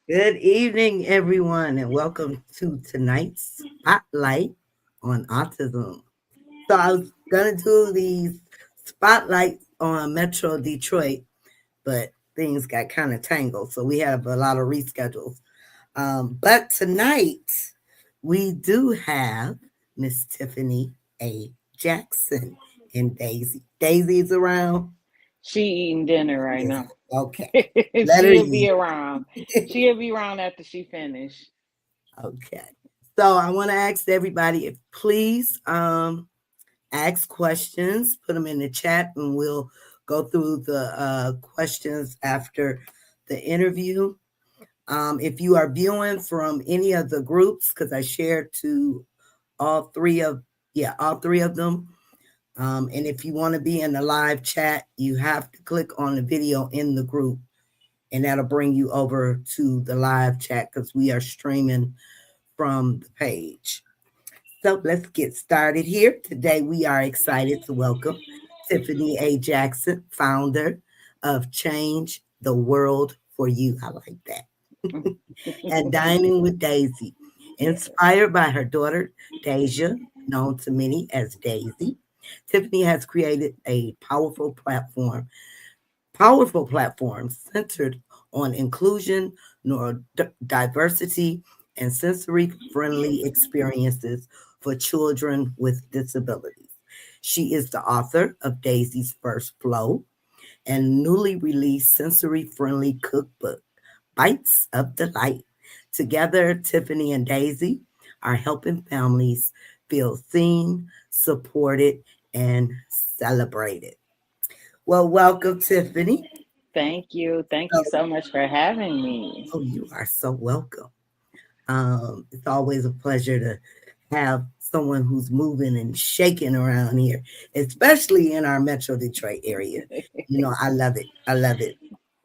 Good evening, everyone, and welcome to tonight's spotlight on autism. So, I was going to do these spotlights on Metro Detroit, but things got kind of tangled. So, we have a lot of reschedules. But tonight, we do have Miss Tiffany A. Jackson and Daisy. Daisy's around. She eating dinner right Yes. now. Okay. Let her She'll be eat. around. She'll be around after she finish. Okay. So I want to ask everybody if please ask questions, put them in the chat, and we'll go through the questions after the interview. If you are viewing from any of the groups, because I shared to all three of all three of them. And if you want to be in the live chat, you have to click on the video in the group, and that'll bring you over to the live chat because we are streaming from the page. So let's get started here. Today we are excited to welcome Tiffany A. Jackson, founder of Change the World for You. I like that. And Dining with Daisy. Inspired by her daughter, Daijah, known to many as Daisy, Tiffany has created a powerful platform centered on inclusion, neurodiversity, and sensory friendly experiences for children with disabilities. She is the author of Daisy's First Flow and newly released sensory friendly cookbook, Bites of Delight. Together, Tiffany and Daisy are helping families feel seen, supported, and celebrated. Well, welcome, Tiffany. Thank you. Thank you So, so much for having me. oh, you are so welcome. It's always a pleasure to have someone who's moving and shaking around here, especially in our Metro Detroit area. I love it. I love it.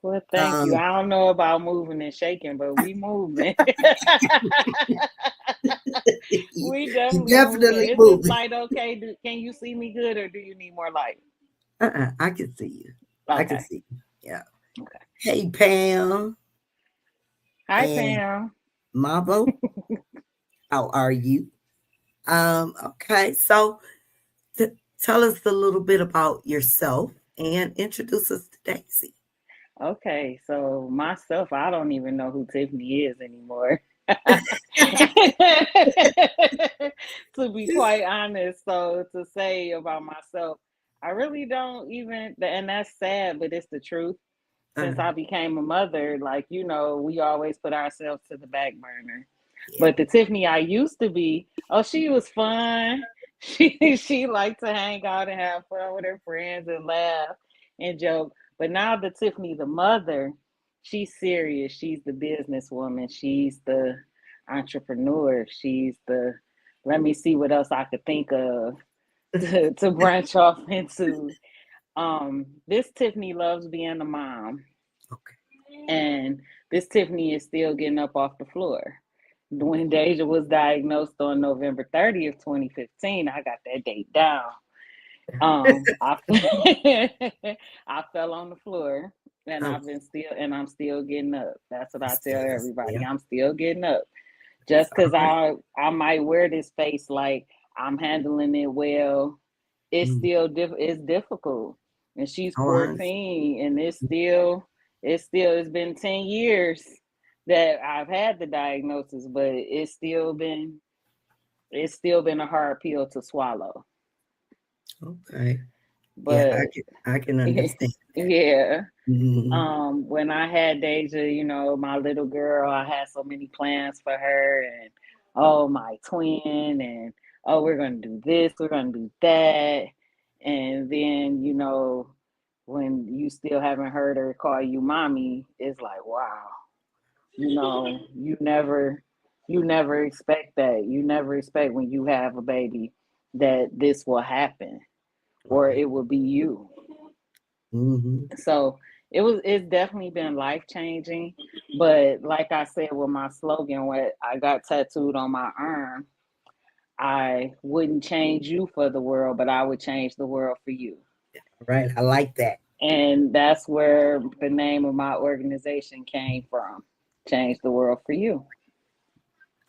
Well, thank you. Um, I don't know about moving and shaking, but we moving. We you definitely moving. definitely Is this moving. light okay? Can you see me good or do you need more light? I can see you. I can Okay. see you. Yeah. Okay. Hey, Pam Hi, and Pam. Mavo, how are you? Okay, so tell us a little bit about yourself and introduce us to Daisy. Okay, so myself, I don't even know who Tiffany is anymore. To be quite honest, so to say about myself, I really don't even, and that's sad, but it's the truth. Since Uh, I became a mother, like, we always put ourselves to the back burner. yeah. But the Tiffany I used to be, oh, she was fun. She liked to hang out and have fun with her friends and laugh and joke. But now the Tiffany, the mother, she's serious. She's the businesswoman. She's the entrepreneur. She's the let me see what else I could think of to branch off into. This Tiffany loves being a mom. Okay. And this Tiffany is still getting up off the floor. When Daijah was diagnosed on November 30th, 2015, I got that date down. I I fell on the floor Oh, and I'm still getting up. That's what you I tell still, everybody. yeah. I'm still getting up. It's Just because all right. I might wear this face like I'm handling it well, it's Mm. still it's difficult. And she's Oh, I understand. 14 and it's been 10 years that I've had the diagnosis, but it's still been a hard pill to swallow. Okay. Yeah, But I can understand that. yeah. Mhm. When I had Daijah, my little girl, I had so many plans for her and oh my twin and oh we're gonna do this, we're gonna do that. And then, when you still haven't heard her call you mommy, it's like, wow, you never expect that. You never expect when you have a baby that this will happen or Right. it will be you. Mhm. So it's definitely been life changing. But like I said with my slogan, what I got tattooed on my arm, I wouldn't change you for the world, but I would change the world for you. Right. I like that. And that's where the name of my organization came from. change the world for you.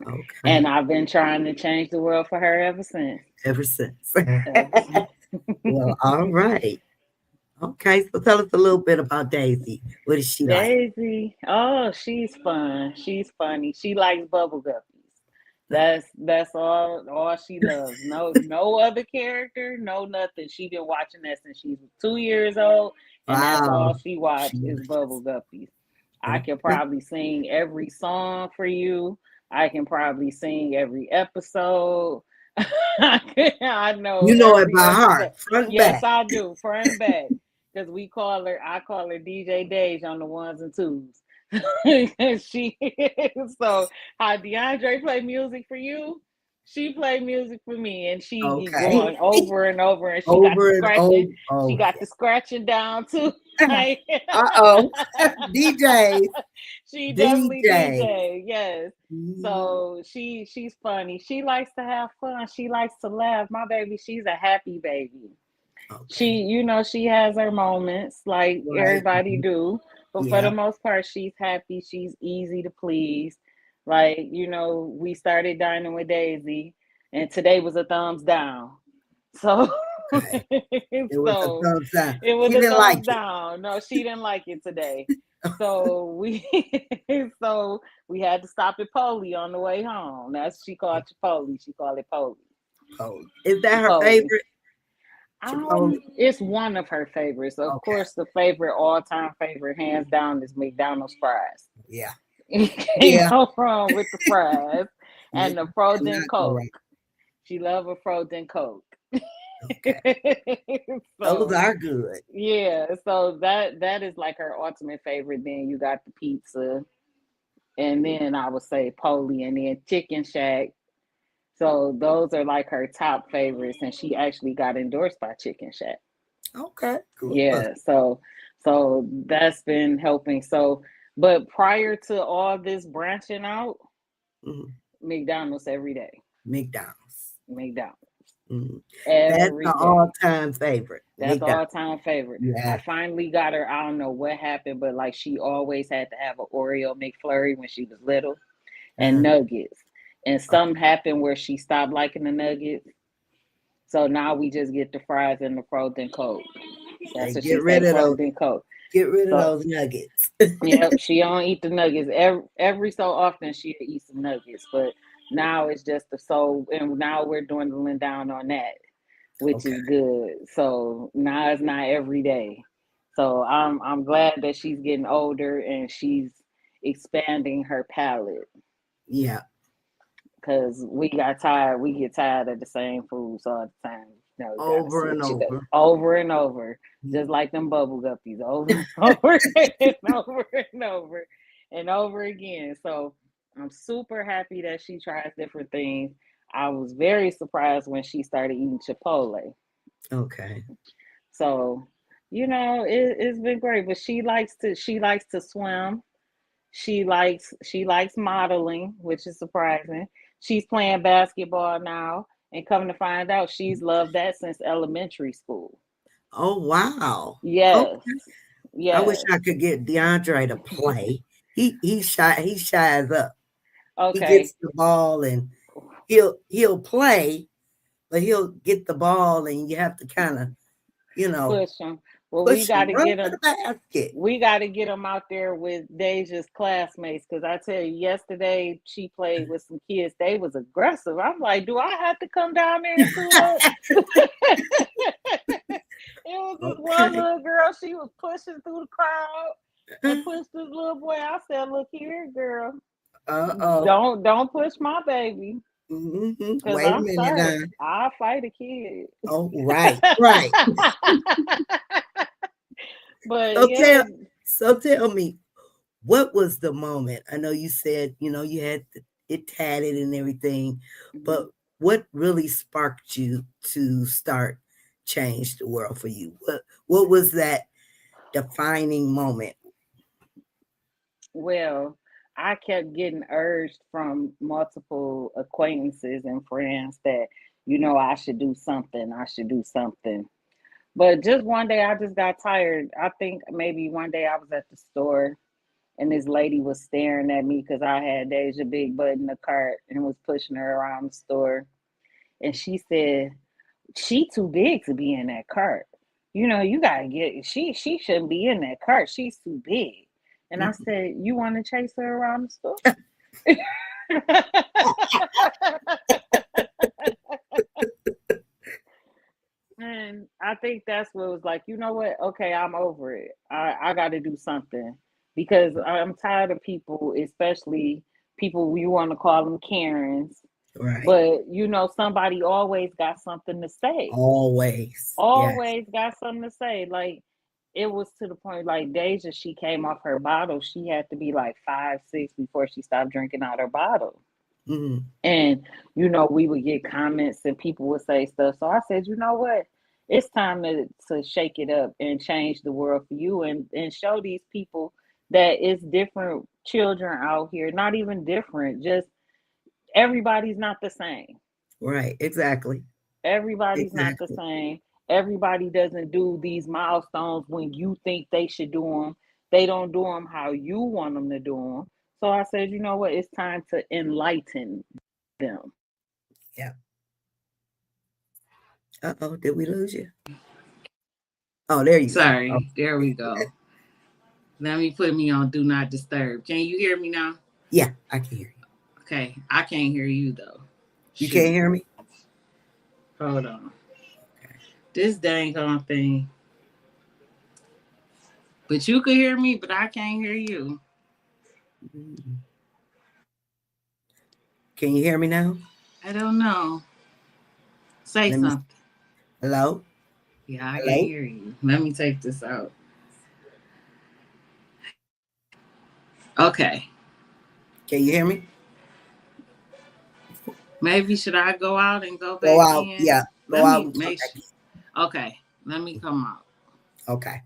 Okay. And I've been trying to change the world for her ever since. Ever since. Ever since. Well, all right. Okay, so tell us a little bit about Daisy. What is she like? Daisy, oh, she's fun. She's funny. She likes bubble guppies. That's all she loves. No other character, no nothing. She been watching that since she was 2 years old, and that's all Wow. she watched She is bubble guppies. I can okay. probably sing every song for you. I can probably sing every episode. I know You know it every by episode. heart, front and Yes, back. I do, front and back. Because I call her DJ Daijah on the ones and twos. She so how DeAndre play music for you, she play music for me, and she Okay. going over and over, and she got the Over and over. scratching. She Oh, got the scratching down too. Like, uh-oh. DJ. she definitely DJ. DJ, yes. Mhm. So she's funny. She likes to have fun. She likes to laugh. My baby, she's a happy baby. Okay. She has her moments like Right. everybody do, but for the Yeah. most part, she's happy. She's easy to please. Like, we started dining with Daisy, and today was a thumbs down. So, Okay. It was a so thumbs down. it was She a didn't like thumbs it. down. No, she didn't like it today. So we so we had to stop at Polly on the way home. That's she called Chipotle. She called it Polly. Chipotle. Is that her Polly. favorite? Chipotle? It's one of her favorites. Of Okay. course, the favorite, all-time favorite, hands down, is McDonald's fries. Yeah. You can't Yeah. go wrong with the fries and the frozen Cannot go Coke. right. She love a frozen Coke. Okay. Those So are good. yeah, so that is like her ultimate favorite. Then you got the pizza, and then I would say Polly, and then Chicken Shack. So those are like her top favorites, and she actually got endorsed by Chicken Shack. Okay. Good. Yeah, so that's been helping. So, but prior to all this branching out, Mhm. McDonald's every day. McDonald's. McDonald's Mhm. That's every the day. all-time favorite. That's McDonald's. all time favorite. I Yeah. finally got her. I don't know what happened, but like she always had to have an Oreo McFlurry when she was little and Uh-huh. nuggets. And Okay. something happened where she stopped liking the nuggets. So now we just get the fries and the frozen Coke. That's Okay. what she say, frozen Coke. Get rid of So those nuggets. yep, she don't eat the nuggets. Every so often she'll eat some nuggets, but now it's just and now we're dwindling down on that, which Okay. is good. So now it's not every day. So I'm glad that she's getting older and she's expanding her palate Yeah. because we get tired of the same foods all the time. No, we gotta Over and switch it up over. over and over, Mhm. just like them bubble guppies, over and over and over and over and over again. So I'm super happy that she tries different things. I was very surprised when she started eating Chipotle. Okay. So, it's been great. But she likes to swim. She likes modeling, which is surprising. She's playing basketball now, and come to find out, she's loved that since elementary school. Oh wow. Yes, Okay. I wish yes. I could get DeAndre to play. He shies up. He Okay, gets the ball and he'll play, but he'll get the ball and you have to kind of, you know, push them. Well, we push got him, to run get to the them. basket. We got to get them out there with Daijah's classmates because I tell you, yesterday she played with some kids. They was aggressive. I'm like, do I have to come down there and suit up? It was this one Okay. little girl. She was pushing through the crowd and pushed this little boy. I said, "Look here, girl. Uh-oh. Don't push my baby, cause Wait a I'm minute sorry. now. I'll fight a kid." Oh, right, right. But So yeah, tell me, what was the moment? I know you said, you had it tatted and everything, but what really sparked you to start change the world for you? What was that defining moment? well, I kept getting urged from multiple acquaintances and friends that I should do something. I should do something. But just one day, I just got tired. I think maybe one day I was at the store and this lady was staring at me because I had Daijah big butt in the cart and was pushing her around the store. And she said, she too big to be in that cart. You know, you gotta get she shouldn't be in that cart. She's too big. And I said, you want to chase her around the store? And I think that's what it was like, you know what? Okay, I'm over it. I got to do something because I'm tired of people, especially people you want to call them Karens. Right. But, you know, somebody always got something to say. Always. Yes. Always got something to say. Like, it was to the point, like, Daijah, she came off her bottle. She had to be like 5, 6 before she stopped drinking out her bottle. Mm-hmm. And, you know, we would get comments and people would say stuff. So I said, you know what? It's time to shake it up and change the world for you and show these people that it's different children out here. Not even different, just everybody's not the same. Right. Exactly. Everybody's not the Exactly. same. Everybody doesn't do these milestones when you think they should do them. They don't do them how you want them to do them. So I said, you know what? It's time to enlighten them. Yeah. Uh-oh, did we lose you? Oh, there you go. Oh, Sorry, there we go. Let me put me on do not disturb. Can you hear me now? yeah, I can hear you. Okay, I can't hear you though. You can't Shoot. hear me? Hold on. This dang on thing. But you can hear me, but I can't hear you. Mm. Can you hear me now? I don't know. Say Let me. something. Hello? Yeah, I can't Hello? hear you. Let me take this out. Okay. Can you hear me? Maybe should I go out and go Go back out. in? Yeah. Go Let out me and come make back sure. Okay. Let me come out. in. Okay.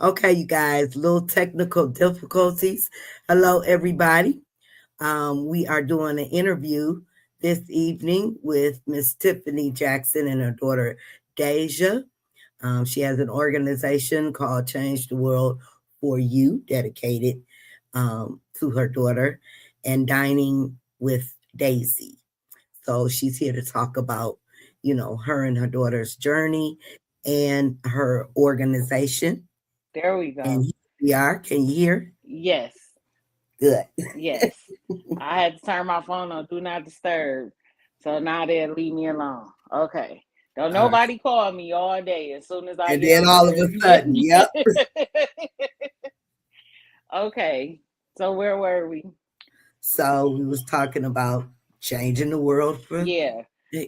Okay, you guys, little technical difficulties. Hello, everybody. We are doing an interview this evening with Miss Tiffany Jackson and her daughter Daijah. She has an organization called Change the World for You, dedicated to her daughter, and Dining with Daisy. So she's here to talk about, you know, her and her daughter's journey and her organization. There we And go. here we are. Can you hear? Yes. Good. Yes. I had to turn my phone on do not disturb. So now they'll leave me alone. Okay. Don't All right. nobody call me all day as soon as I And get then on all of here. a sudden, yep. Okay. So where were we? So we was talking about changing the world for Yeah.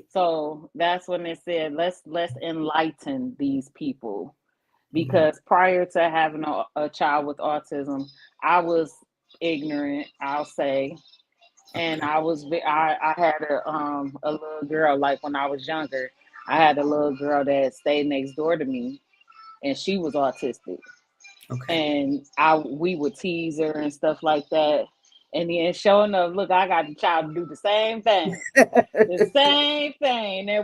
So that's when they said let's enlighten these people Mhm. because prior to having a child with autism, I was ignorant, I'll say, and Okay. I had a little girl like when I was younger. I had a little girl that stayed next door to me, and she was autistic, Okay. and I we would tease her and stuff like that. And then showing up, look, I got the child to do the same thing. And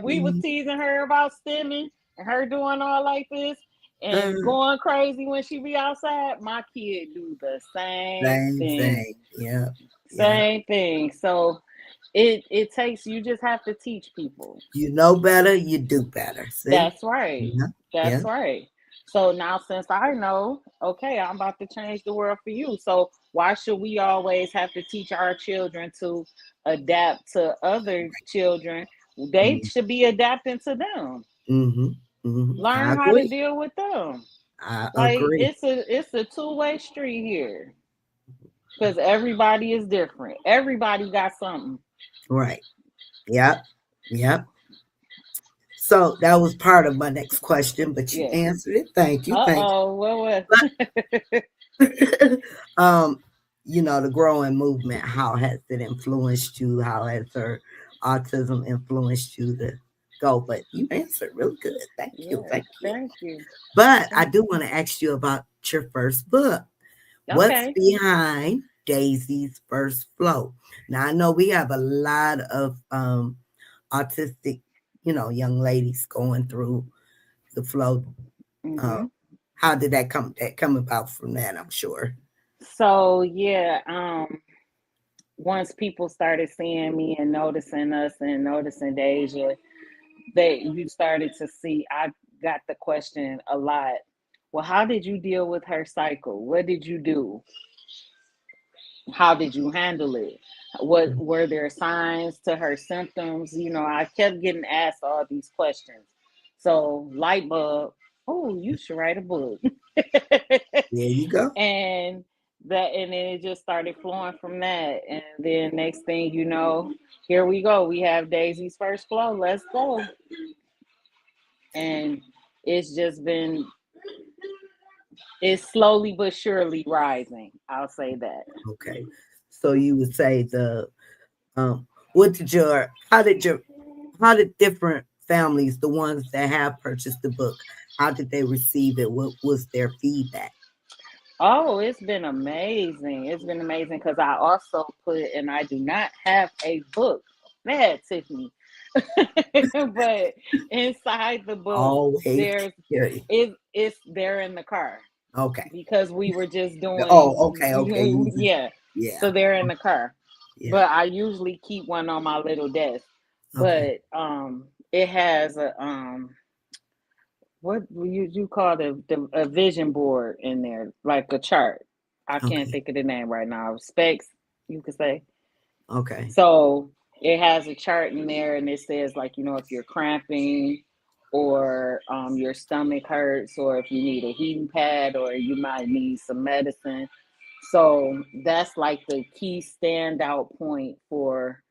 we was Mhm. teasing her about stimming and her doing all like this and Uh, going crazy when she be outside. My kid do the same Same thing. thing. Yeah. Yeah. Same thing. So it takes you just have to teach people. You know better, you do better. See? That's right. Yeah. Yeah. That's right. So now since I know, okay, I'm about to change the world for you. So why should we always have to teach our children to adapt to other children? They should be adapting to them. Mm-hmm. Mm-hmm. I Learn how to agree. deal with them. I Like agree. it's a two-way street here. Because everybody is different. Everybody got something. Right. Yep. Yep. So that was part of my next question, but you Yeah. answered it. Thank you. Thank Uh-oh. What was you. You know, the growing movement, how has it influenced you? How has her autism influenced you to go? But you answered really good. Thank you. Yeah. Thank you. Thank you. But I Thank do want to ask you about your first book. What's Okay. behind Daisy's First Flow? Now I know we have a lot of autistic, you know, young ladies going through the flow. Uh, Mm-hmm. how did that come about from that? I'm sure. So yeah, once people started seeing me and noticing us and noticing Daijah, that you started to see, I got the question a lot. Well, how did you deal with her cycle? What did you do? How did you handle it? What were there signs to her symptoms? I kept getting asked all these questions. So light bulb, oh, you should write a book. There you go. and and then it just started flowing from that. And then next thing you know, here we go. We have Daisy's first flow. Let's go. And it's just been, it's slowly but surely rising. I'll say that. Okay. So you would say what did your how did different families, the ones that have purchased the book, how did they receive it? What was their feedback? Oh, it's been amazing. It's been amazing because I also put, and I do not have a book. Bad, Tiffany. But inside the book, Always there's curious. it's there in the car. Okay. Because we were just doing. Oh, okay. Yeah. Yeah. So they're in the car. Yeah. But I usually keep one on my little desk. Okay. But it has a what you call a vision board in there, like a chart. I can't Okay. think of the name right now. Specs, you could say. Okay. So it has a chart in there, and it says, like, if you're cramping, or your stomach hurts, or if you need a heating pad, or you might need some medicine. So that's like the key standout point for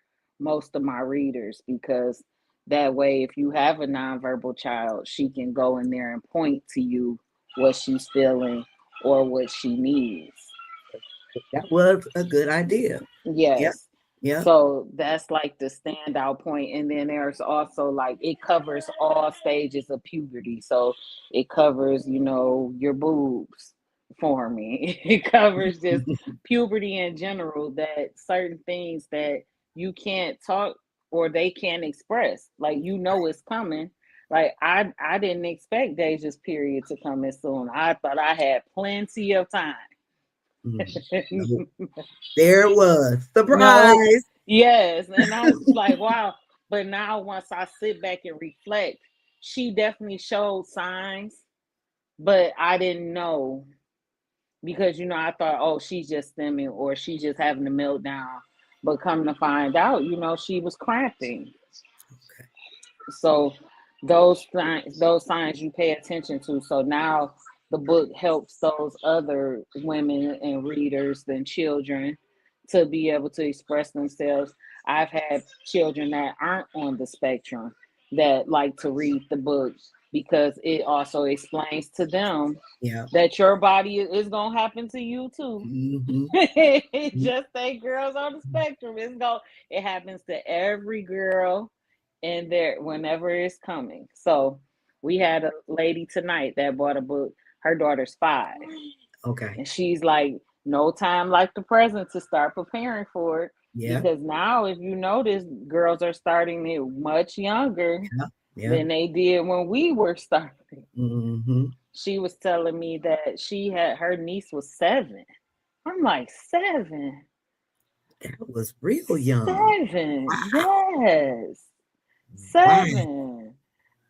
most of my readers, because that way, if you have a nonverbal child, she can go in there and point to you what she's feeling or what she needs. That was a good idea. Yeah. Yes. Yeah. So that's like the standout point. And then there's also, like, it covers all stages of puberty. So it covers, your boobs for me. It covers just puberty in general, that certain things that you can't talk or they can't express. Like, it's coming. Like, I didn't expect Daijah's period to come in soon. I thought I had plenty of time. Nope. There it was. No, Surprise. yes. And I was like, wow. But now, once I sit back and reflect, she definitely showed signs, but I didn't know, because, I thought, oh, she's just stimming or she's just having a meltdown. But come to find out, she was cramping. Okay. So those signs you pay attention to. So now the book helps those other women and readers and children to be able to express themselves. I've had children that aren't on the spectrum that like to read the book, because it also explains to them Yeah. that your body is gonna happen to you too. Mm-hmm. It just ain't girls on the spectrum. It happens to every girl in there whenever it's coming. So we had a lady tonight that bought a book. Her daughter's 5. Okay. And she's like, no time like the present to start preparing for it. Yeah. Because now, if you notice, girls are starting it much younger than they did when we were starting. Mm-hmm. She was telling me that her niece was 7. I'm like, 7? That was real young. 7, Wow. yes. Wow. 7.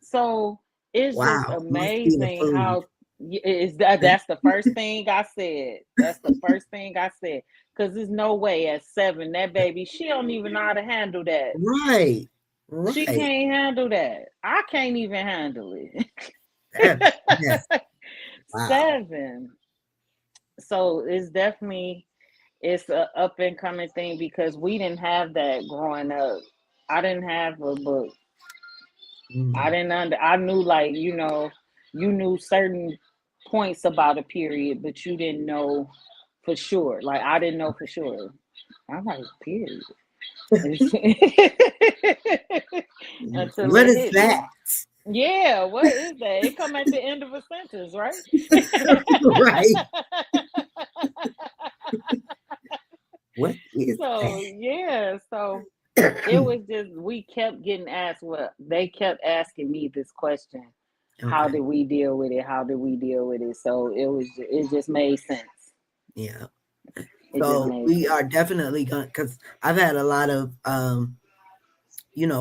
So it's just Wow. Must be the amazing food. how that's the first thing I said. That's the first thing I said. Because there's no way at 7, that baby, she don't even know how to handle that. Right. She Right. can't handle that. I can't even handle it. Yes. Wow. 7. So it's a up and coming thing, because we didn't have that growing up. I didn't have a book. I didn't I knew, like, you knew certain points about a period, but you didn't know for sure. Like, I didn't know for sure. I'm like, period. Until What it is hit me. that? Yeah, what is that? It come at the end of a sentence, right? Right. What is So yeah, so it was just, we kept getting asked, well, they kept asking me this question. How did we deal with it? How did we deal with it? So it just made sense. Yeah. So makes we sense. are definitely going, because I've had a lot of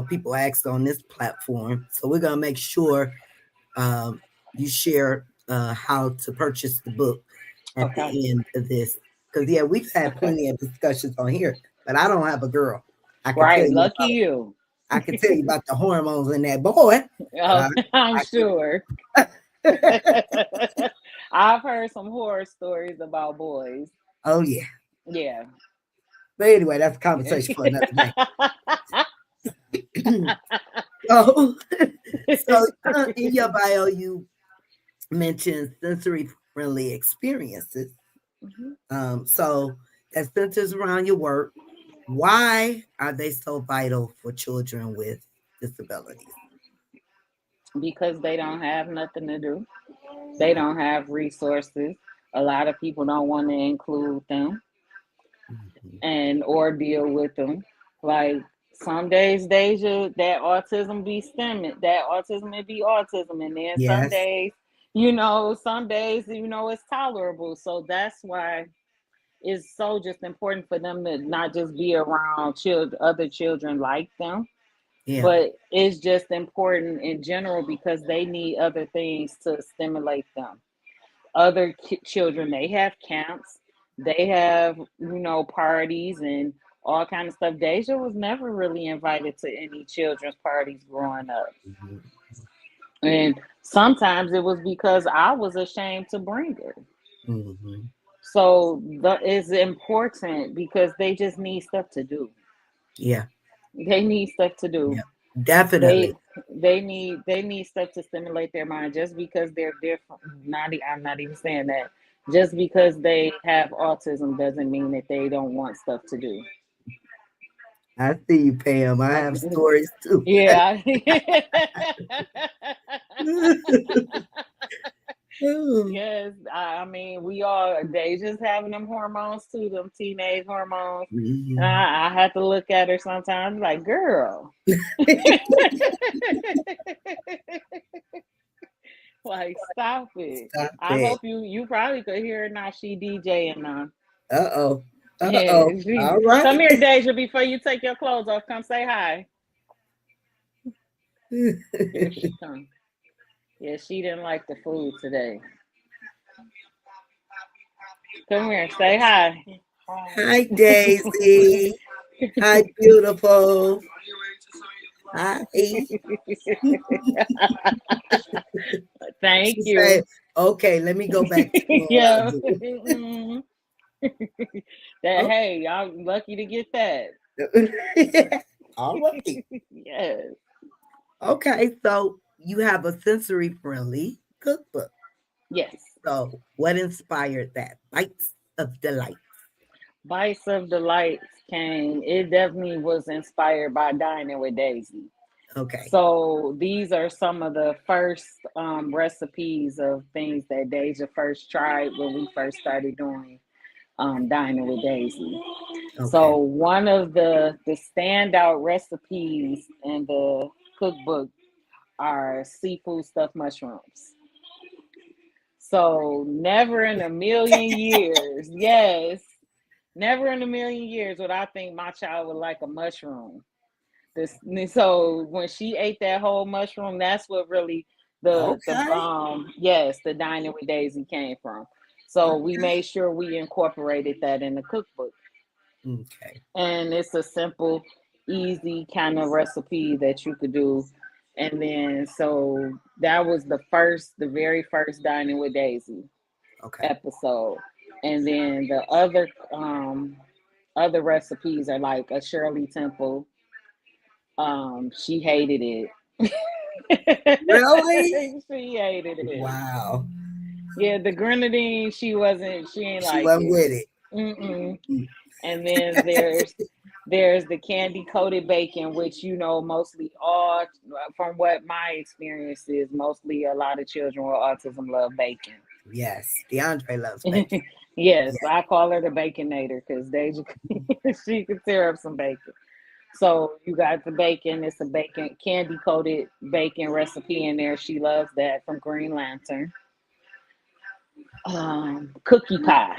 people ask on this platform. So we're gonna make sure you share how to purchase the book at Okay. the end of this. Because yeah, we've had Okay. plenty of discussions on here, but I don't have a girl. I can tell Right. you Lucky you. I can tell you about the hormones in that boy, but Oh, I'm I sure. can, I've heard some horror stories about boys. oh yeah. Yeah. But anyway, that's a conversation for another day. so, so in your bio, you mentioned sensory friendly experiences. So that centers around your work. Why are they so vital for children with disabilities? Because they don't have nothing to do. They don't have resources. A lot of people don't want to include them Mhm. and or deal with them. Like some days, Daijah, that autism be stemming, that autism it be autism, and then some Yes. days, it's tolerable. So that's why it's so just important for them to not just be around other children like them, Yeah. but it's just important in general because they need other things to stimulate them. Other children, they have camps, they have parties and all kind of stuff. Daijah was never really invited to any children's parties growing up, Mhm. and sometimes it was because I was ashamed to bring her. Mhm. So it's important because they just need stuff to do. Yeah. They need stuff to do. Yeah. Definitely. They need stuff to stimulate their mind. Just because they're different, I'm not even saying that. Just because they have autism doesn't mean that they don't want stuff to do. I see you, Pam. I have stories too. Yeah. Mhm. Yes, I mean they just having them hormones too, them teenage hormones. And I have to look at her sometimes like, girl. Like, stop it. Stop I it. hope you probably could hear her now. She DJing now. Uh-oh. Yeah, Uh-oh. All right. come here, Daijah. Before you take your clothes off, come say hi. Here she come. Yeah, she didn't like the food today. Come here, say hi. Hi, Daisy. Hi, beautiful. Hi. Thank She said, you. okay, let me go back to doing what I Yeah. do. That hey, y'all lucky to get that. All right. Yes. Okay, so you have a sensory friendly cookbook. Yes. So, what inspired that? Bites of Delight. Bites of Delight came. It definitely was inspired by Dining with Daisy. Okay. So these are some of the first recipes of things that Daijah first tried when we first started doing Dining with Daisy. Okay. So one of the standout recipes in the cookbook are seafood stuffed mushrooms. So never in a million years, yes, never in a million years would I think my child would like a mushroom. This so when she ate that whole mushroom, that's what really Okay. the Dining with Daisy came from. So we Okay. made sure we incorporated that in the cookbook. Okay. And it's a simple, easy kind of recipe that you could do. And then so that was the very first Dining with Daisy Okay. episode. And then the other recipes are like a Shirley Temple. She hated it. Really? She hated it. Wow. Yeah, the grenadine, she ain't She like wasn't it. with it. Mm-mm. And then there's the candy coated bacon, which mostly all from what my experience is, mostly a lot of children with autism love bacon. Yes. DeAndre loves bacon. Yes, Yeah. I call her the baconator because she could tear up some bacon. So you got the bacon. It's a bacon candy coated bacon recipe in there. She loves that from Green Lantern. Cookie pie.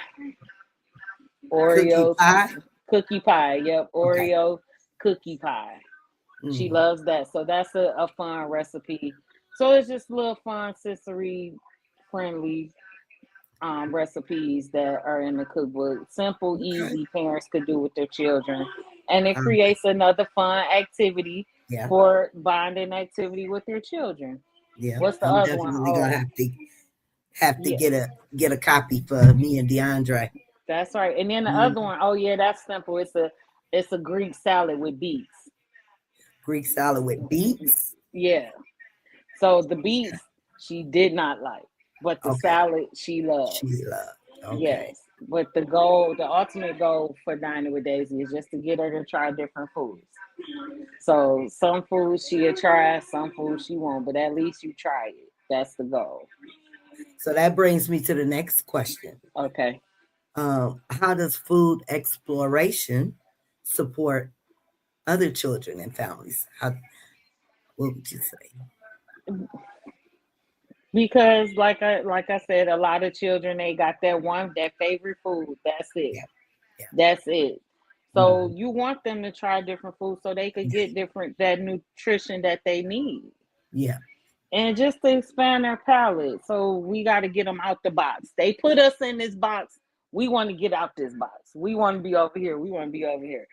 Cookie Oreo pie. cookie pie. Yep, Okay. Oreo cookie pie. She Mm. loves that. So that's a fun recipe. So it's just little fun, sensory friendly recipes that are in the cookbook. Simple, Okay. easy, parents could do with their children. And it All right. creates another fun activity Yeah. for bonding activity with your children. Yeah. What's the I'm other one? definitely gonna Oh, have to yeah, get a copy for me and DeAndre. that's right. And then the other Mm. one, oh yeah, that's simple. It's a Greek salad with beets. Greek salad with beets. Yeah. So the beets she did not like, but the Okay. salad she loved. She loved. Okay. Yes. But the ultimate goal for Dining with Daisy is just to get her to try different foods. So some foods she'll try, some foods she won't, but at least you try it. That's the goal. So that brings me to the next question. Okay. How does food exploration support other children and families? What would you say? Because like I said, a lot of children they got that favorite food. That's it. Yeah, yeah. That's it. So Mhm. you want them to try different foods so they could Yeah, get different that nutrition that they need. yeah, And just to expand their palate. So we got to get them out the box. They put us in this box. We want to get out this box. We want to be over here. We want to be over here.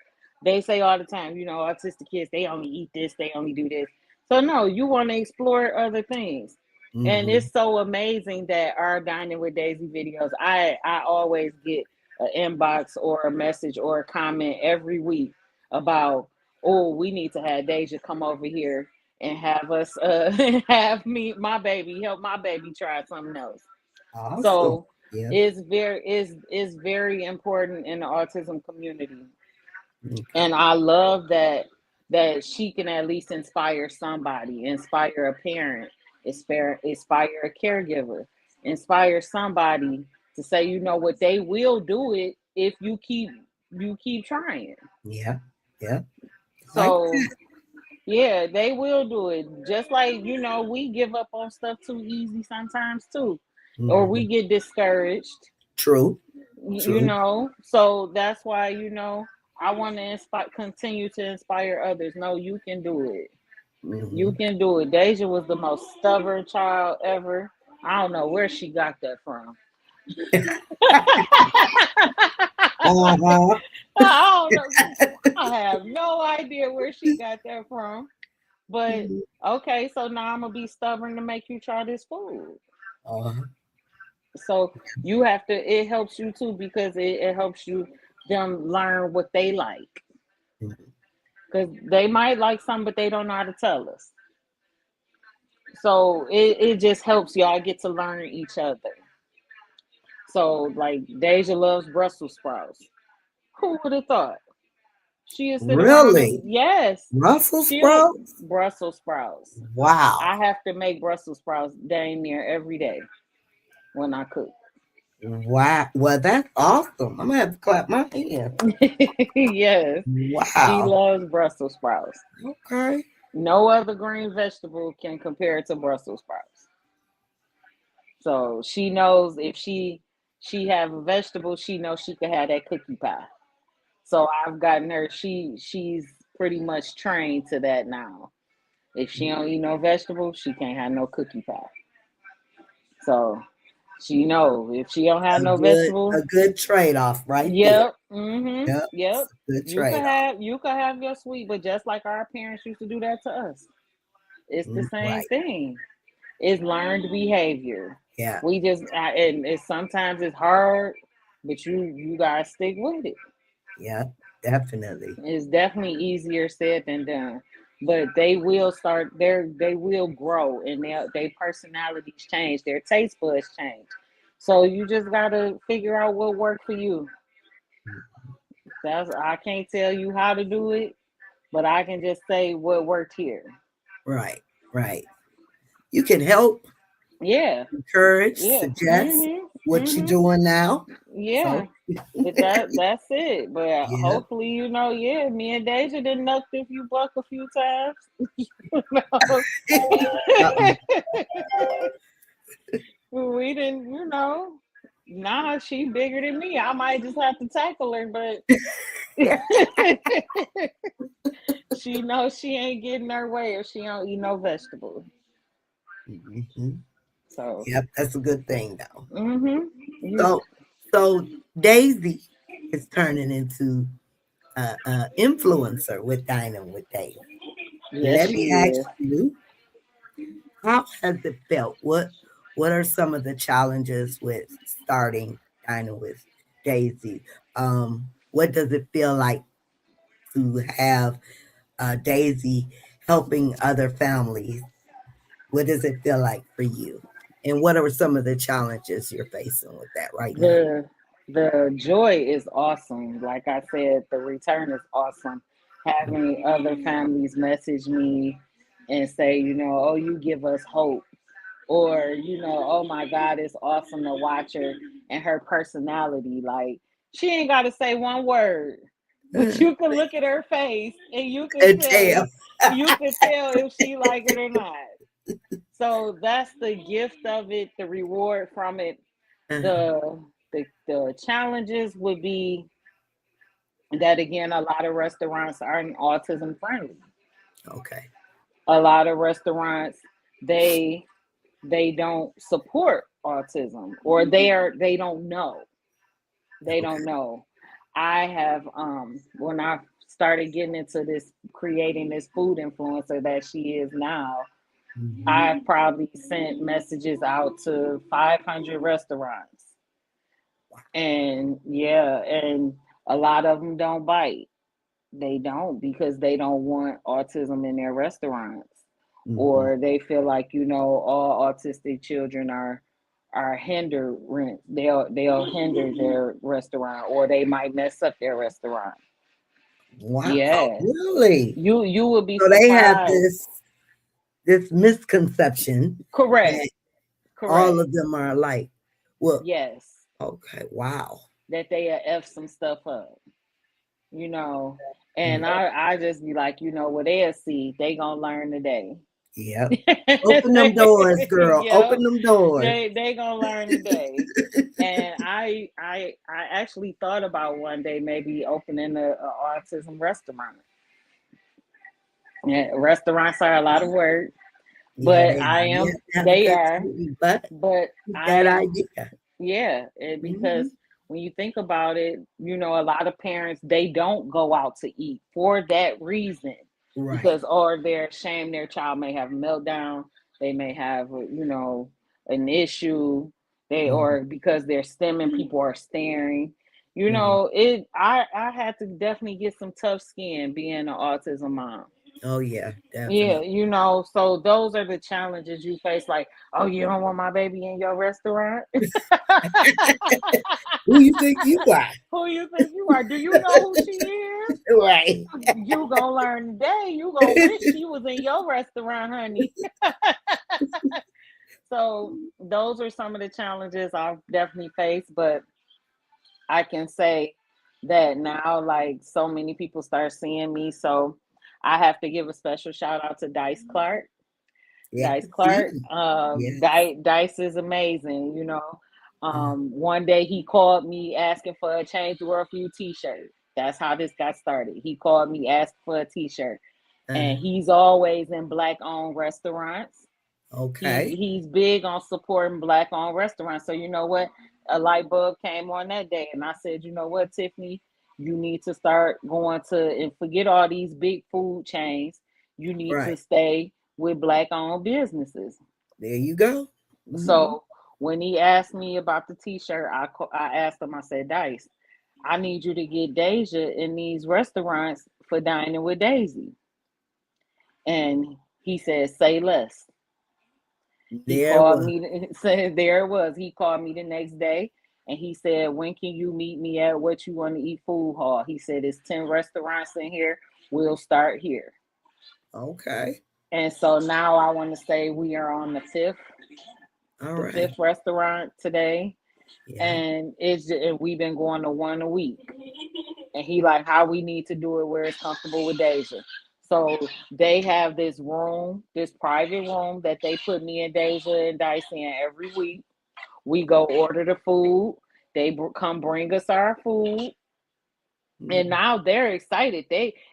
They say all the time, autistic kids, they only eat this, they only do this. So no, you want to explore other things. And hmm it's so amazing that our Dining with Daisy videos, I always get an inbox or a message or a comment every week about, oh, we need to have Daijah come over here and have us help my baby try something else. Awesome. So Yeah. is very important in the autism community. Okay. And I love that she can at least inspire somebody, inspire a parent, inspire a caregiver, inspire somebody to say, you know what, they will do it if you keep trying. Yeah. Yeah. Like So that. yeah, they will do it. Just like, we give up on stuff too easy sometimes too. Or we Mhm. get discouraged, True. you True. know. So that's why, I want to continue to inspire others. No, you can do it. You hmm can do it. Daijah was the most stubborn child ever. I don't know where she got that from. Uh-huh. I don't know. I have no idea where she got that from. But okay, so now I'm gonna be stubborn to make you try this food. Uh-huh. So you have to. It helps you too because it helps you them learn what they like Mhm. because they might like something, but they don't know how to tell us. So it just helps y'all get to learn each other. So like Daijah loves Brussels sprouts. Who would have thought? She'll sit around and Really? yes, Brussels she'll sprouts? Brussels sprouts. Wow. I have to make Brussels sprouts dang near every day when I cook. Wow. Well, that's awesome. I'm gonna have to clap my hands. Yes, she Wow. loves Brussels sprouts. Okay. No other green vegetable can compare to Brussels sprouts. So she knows if she have a vegetable, she knows she could have that cookie pie. So I've gotten her. She's pretty much trained to that now. If she don't eat no vegetables, she can't have no cookie pie. So she know if she don't have no A vegetable, good trade-off right there. yep, mm-hmm, Yep. yep. It's a good You could trade-off. have you could have your sweet, but just like our parents used to do that to us, it's the same Right. thing. It's learned behavior. Yeah. We just and sometimes it's hard, but you gotta stick with it. Yeah. Definitely. It's definitely easier said than done. But they will grow and their personalities change, their taste buds change. So you just gotta figure out what worked for you. I can't tell you how to do it, but I can just say what worked here. Right. Right. You can help, Yeah, encourage, yeah. suggest Mhm. what you're Mhm. doing now. Yeah. So But that's it. But yeah. hopefully, yeah, me and Daijah didn't knock a few buck a few times. You know? Uh-uh. We didn't, Nah, she bigger than me. I might just have to tackle her, but she knows she ain't getting her way if she don't eat no vegetables. Mm-hmm. So, Yep, that's a good thing though. mm-hmm. So Daisy is turning into influencer with Dining with Dave. Yes, Let she me ask is. you, how has it felt? What are some of the challenges with starting Dining with Daisy? What does it feel like to have Daisy helping other families? What does it feel like for you? And what are some of the challenges you're facing with that right now? The joy is awesome. Like I said, the return is awesome. Having other families message me and say, oh, you give us hope. Or, oh my God, it's awesome to watch her and her personality. Like, she ain't got to say one word, but you can look at her face and you can And say, tell. you can tell if she like it or not. So that's the gift of it, the reward from it. The challenges would be that, again, a lot of restaurants aren't autism friendly. Okay. A lot of restaurants, they don't support autism, or they don't know. They Okay. don't know. I have when I started getting into this, creating this food influencer that she is now, Mm-hmm. I've probably sent messages out to 500 restaurants. And yeah, and a lot of them don't bite. They don't, because they don't want autism in their restaurants. Mm-hmm. Or they feel like, all autistic children are hindrance. They'll hinder their restaurant, or they might mess up their restaurant. Wow. Yes. Really? You will be So they have surprised. this misconception Correct. that all Correct. of them are alike. Well, Yes. okay. Wow. That they F some stuff up. you know. And Mm. I just be like, well, they'll see. They gonna learn today. Yep. Open them doors, girl. Yep. Open them doors. They gonna learn today. And I actually thought about one day maybe opening a autism restaurant. Yeah, restaurants are a lot of work, Yeah, but they are. You have to have the they are, creativity, but but I that am, idea. yeah, because Mm-hmm. when you think about it, a lot of parents, they don't go out to eat for that reason, Right. because, or they're ashamed their child may have a meltdown, they may have an issue, Mm-hmm. or because they're stimming, people are staring. Mm-hmm. I had to definitely get some tough skin being an autism mom. Oh yeah, Yeah, definitely. so those are the challenges you face. Like, oh, you don't want my baby in your restaurant? Who you think you are? Who you think you are? Do you know who she is? Right. You gonna learn today. You gonna wish she was in your restaurant, honey. So those are some of the challenges I've definitely faced, but I can say that now, like, so many people start seeing me. So I have to give a special shout out to Dice Clark. Yeah. Dice See? Clark. Yes. Dice is amazing. One day he called me asking for a Change the World for You t-shirt. That's how this got started. He called me asking for a t-shirt. Uh, And he's always in black owned restaurants. okay. He's big on supporting black owned restaurants. So you know what? A light bulb came on that day. And I said, you know what, Tiffany, you need to start going to, and forget all these big food chains. You need to Right. stay with black owned businesses. There you go. Mm-hmm. So when he asked me about the t-shirt, I asked him, I said, Dice, I need you to get Daijah in these restaurants for Dining with Daisy. And he said, say less. He There it called was. me, said there it was. He called me the next day and he said, when can you meet me at What You Want to Eat Food Hall? He said, it's 10 restaurants in here. We'll start here. Okay. And so now I want to say we are on All the right. fifth restaurant today. Yeah. And we've been going to one a week. And he like how we need to do it where it's comfortable with Daijah. So they have this room, this private room that they put me and Daijah and Daisy in every week. We go order the food. They come bring us our food. And now they're excited.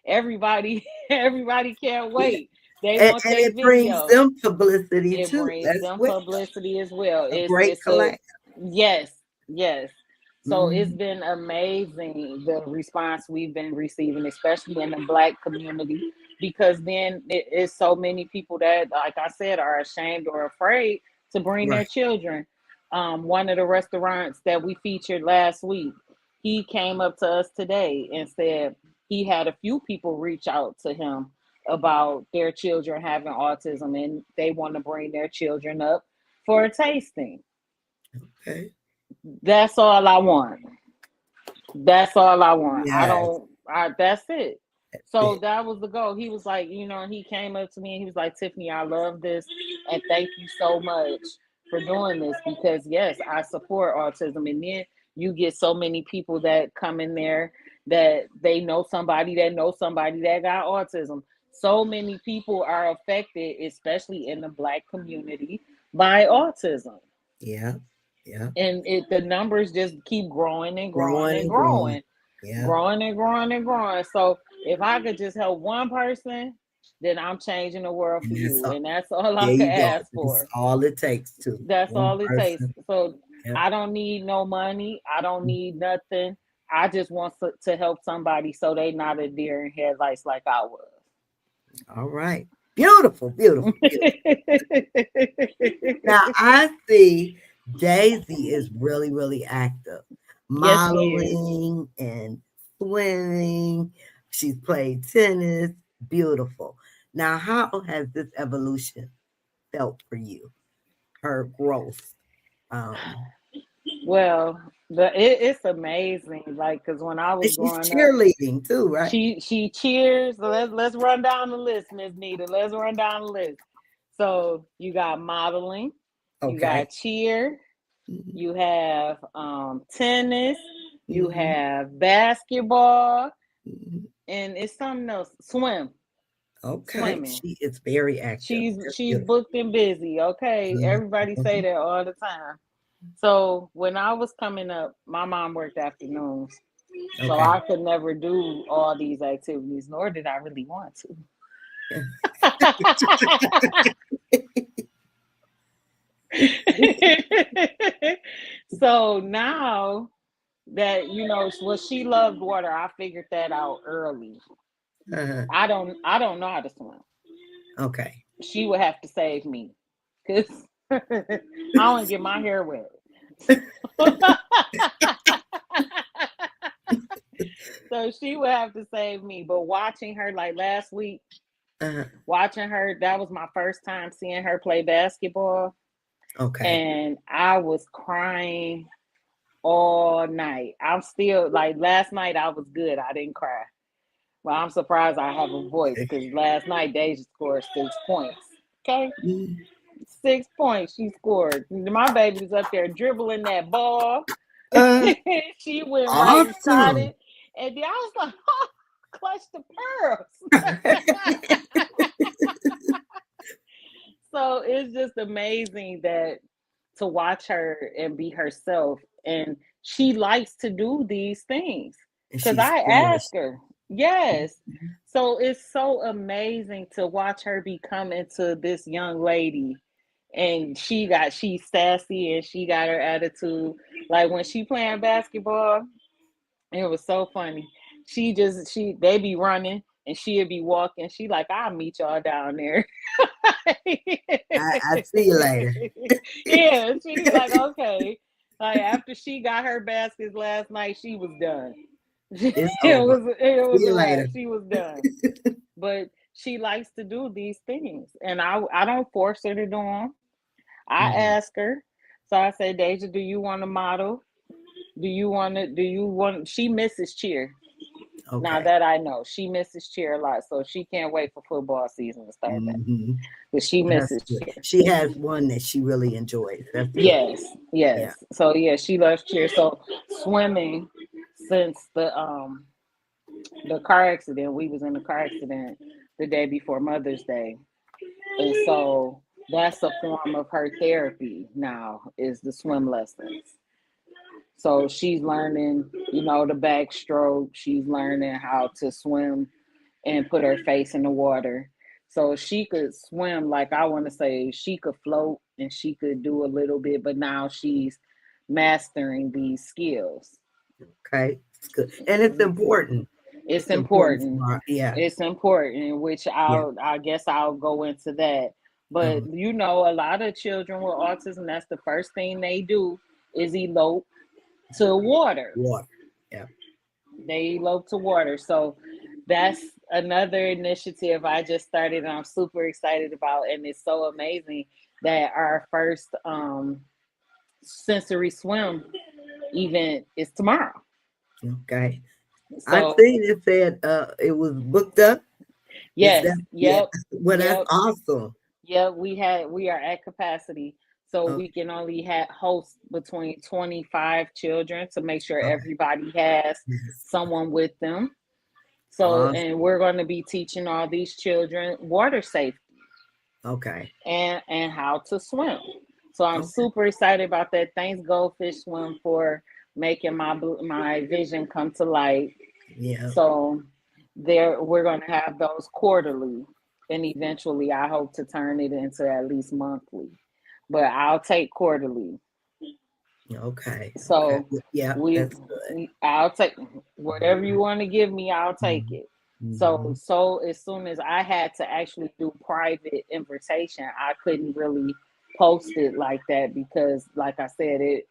Everybody can't wait. They want And their it brings video. them publicity It too brings as them well. publicity as well. A great collab. Yes. So it's been amazing, the response we've been receiving, especially in the Black community, because then it's so many people that, like I said, are ashamed or afraid to bring their Right. children. One of the restaurants that we featured last week, he came up to us today and said he had a few people reach out to him about their children having autism, and they want to bring their children up for a tasting. Okay. That's all I want. That's all I want. Yes. That's it. So It. that was the goal. He was like, he came up to me and he was like, Tiffany, I love this. And thank you so much for doing this, because yes, I support autism. And then you get so many people that come in there that they know somebody that got autism. So many people are affected, especially in the Black community, by autism. Yeah. And the numbers just keep growing and growing Growing and and growing. growing, Yeah. growing and growing and growing. So if I could just help one person, then I'm changing the world for you. And that's all I There could you go. ask That's for. all it takes to That's one all it takes. person. So Yeah. I don't need no money. I don't need nothing. I just want to help somebody so they not a deer in headlights like I was. All right. Beautiful. Now I see Daisy is really, really active. Yes, she is. Modeling and swimming. She's played tennis. Beautiful. Now, how has this evolution felt for you? Her growth. Well, it's amazing. Like, because when I was And she's growing up, cheerleading too, right? she cheers. So let's run down the list, Miss Nita. Let's run down the list. So you got modeling, you Okay. got cheer, Mhm. you have tennis, you Mhm. have basketball, Mhm. and it's something else. Okay. Swimming. She is very active. That's She's beautiful. booked and busy. Okay, everybody say Mhm. that all the time. So when I was coming up, my mom worked afternoons. So Okay. I could never do all these activities, nor did I really want to. So now that she loved water, I figured that out early. Uh-huh. I don't know how to swim. Okay. She would have to save me, because I want to get my hair wet. So she would have to save me. But watching her, like last week, Uh-huh. watching her, that was my first time seeing her play basketball. Okay. And I was crying all night. I'm still, like, last night I was good. I didn't cry. Well, I'm surprised I have a voice, because last night Daijah scored 6 points. Okay? Mhm. 6 points she scored. My baby was up there dribbling that ball. Uh, She went right and shot awesome. it. And then I was like, oh, clutch the pearls. So it's just amazing to watch her and be herself. And she likes to do these things, And because she's I flourishing. ask her. Yes. Mhm. So it's so amazing to watch her become into this young lady. And she's sassy and she got her attitude. Like when she playing basketball, it was so funny. They be running and she'd be walking. She like, I'll meet y'all down there. I see you later. Yeah, she's like, okay. Like after she got her baskets last night, she was done. It's it over. was it See was you a wrap. later. She was done. But she likes to do these things, and I don't force her to do them. I Mhm. ask her. So I say, Daijah, do you want to model? Do you want to? Do you want? She misses cheer. Now Okay. that I know, she misses cheer a lot, so she can't wait for football season to start back. Mhm. But she That's misses good. cheer. She has one that she really enjoys. That's good. Yes, Yeah. yes. So yeah, she loves cheer. So swimming, since the car accident, we was in the car accident the day before Mother's Day, and so that's a form of her therapy now, is the swim lessons. So she's learning, the backstroke. She's learning how to swim and put her face in the water. So she could swim, like I want to say she could float and she could do a little bit, but now she's mastering these skills. Okay, it's good, and it's important. It's It's important important. for yeah, It's important, which yeah. I guess I'll go into that. But Uh-huh. a lot of children with autism, that's the first thing they do is elope to water. Water. Yeah. They elope to water. So that's another initiative I just started and I'm super excited about. And it's so amazing that our first sensory swim event is tomorrow. Okay. I So seen it said it was booked up. Is yes, that yeah? yep, Well, that's yep, awesome. yep. We are at capacity. So Okay. we can only host between 25 children to make sure Okay. everybody has Yes. someone with them. So, Awesome. and we're going to be teaching all these children water safety Okay. and how to swim. So I'm Okay. super excited about that. Thanks, Goldfish Swim, for making my vision come to light. Yeah. So we're going to have those quarterly, and eventually I hope to turn it into at least monthly. But I'll take quarterly. Okay. Okay. So Yeah, we, that's good. I'll take whatever you want to give me. I'll take Mhm. it. So Mhm. as soon as I had to actually do private invitation, I couldn't really post it like that because, like I said, it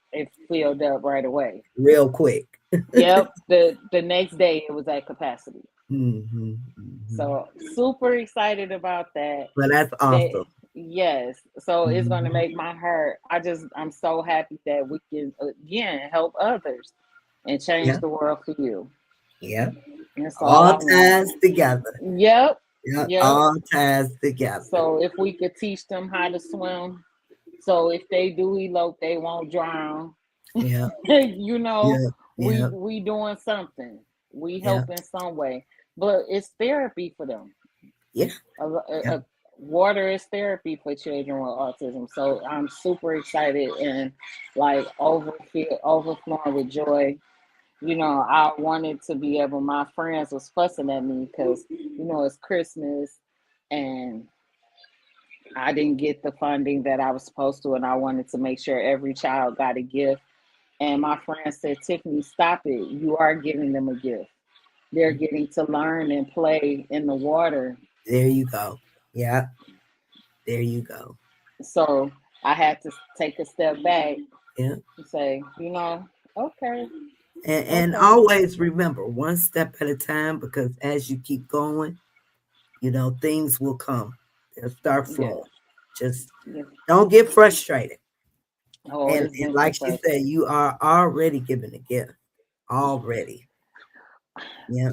filled up right away. Real quick. Yep, the next day it was at capacity. Mhm. Mhm. So super excited about that. Well, that's That awesome. yes, so it's gonna Mhm. make my heart. I'm so happy that we can again help others and change Yeah. the world for you. Yeah. That's all I All want. ties together. Yep, Yeah. yep. All ties together. So if we could teach them how to swim, so if they do elope, they won't drown. Yeah. you know, Yeah. we Yeah. we doing something. We Yeah. help in some way, but it's therapy for them. Yeah. Yeah. Water is therapy for children with autism. So I'm super excited and like overflowing with joy. I wanted to be able. My friends was fussing at me because it's Christmas and I didn't get the funding that I was supposed to, and I wanted to make sure every child got a gift. And my friend said, Tiffany, stop it. You are giving them a gift. They're getting to learn and play in the water. There you go. Yeah. There you go. So I had to take a step back Yeah. and say, okay, And okay. always remember one step at a time, because as you keep going, things will come. They'll start Yeah, flowing. Just yeah. don't get frustrated. Oh, And, it's and been like some she pressure. said, you are already given a gift. Already. Yeah.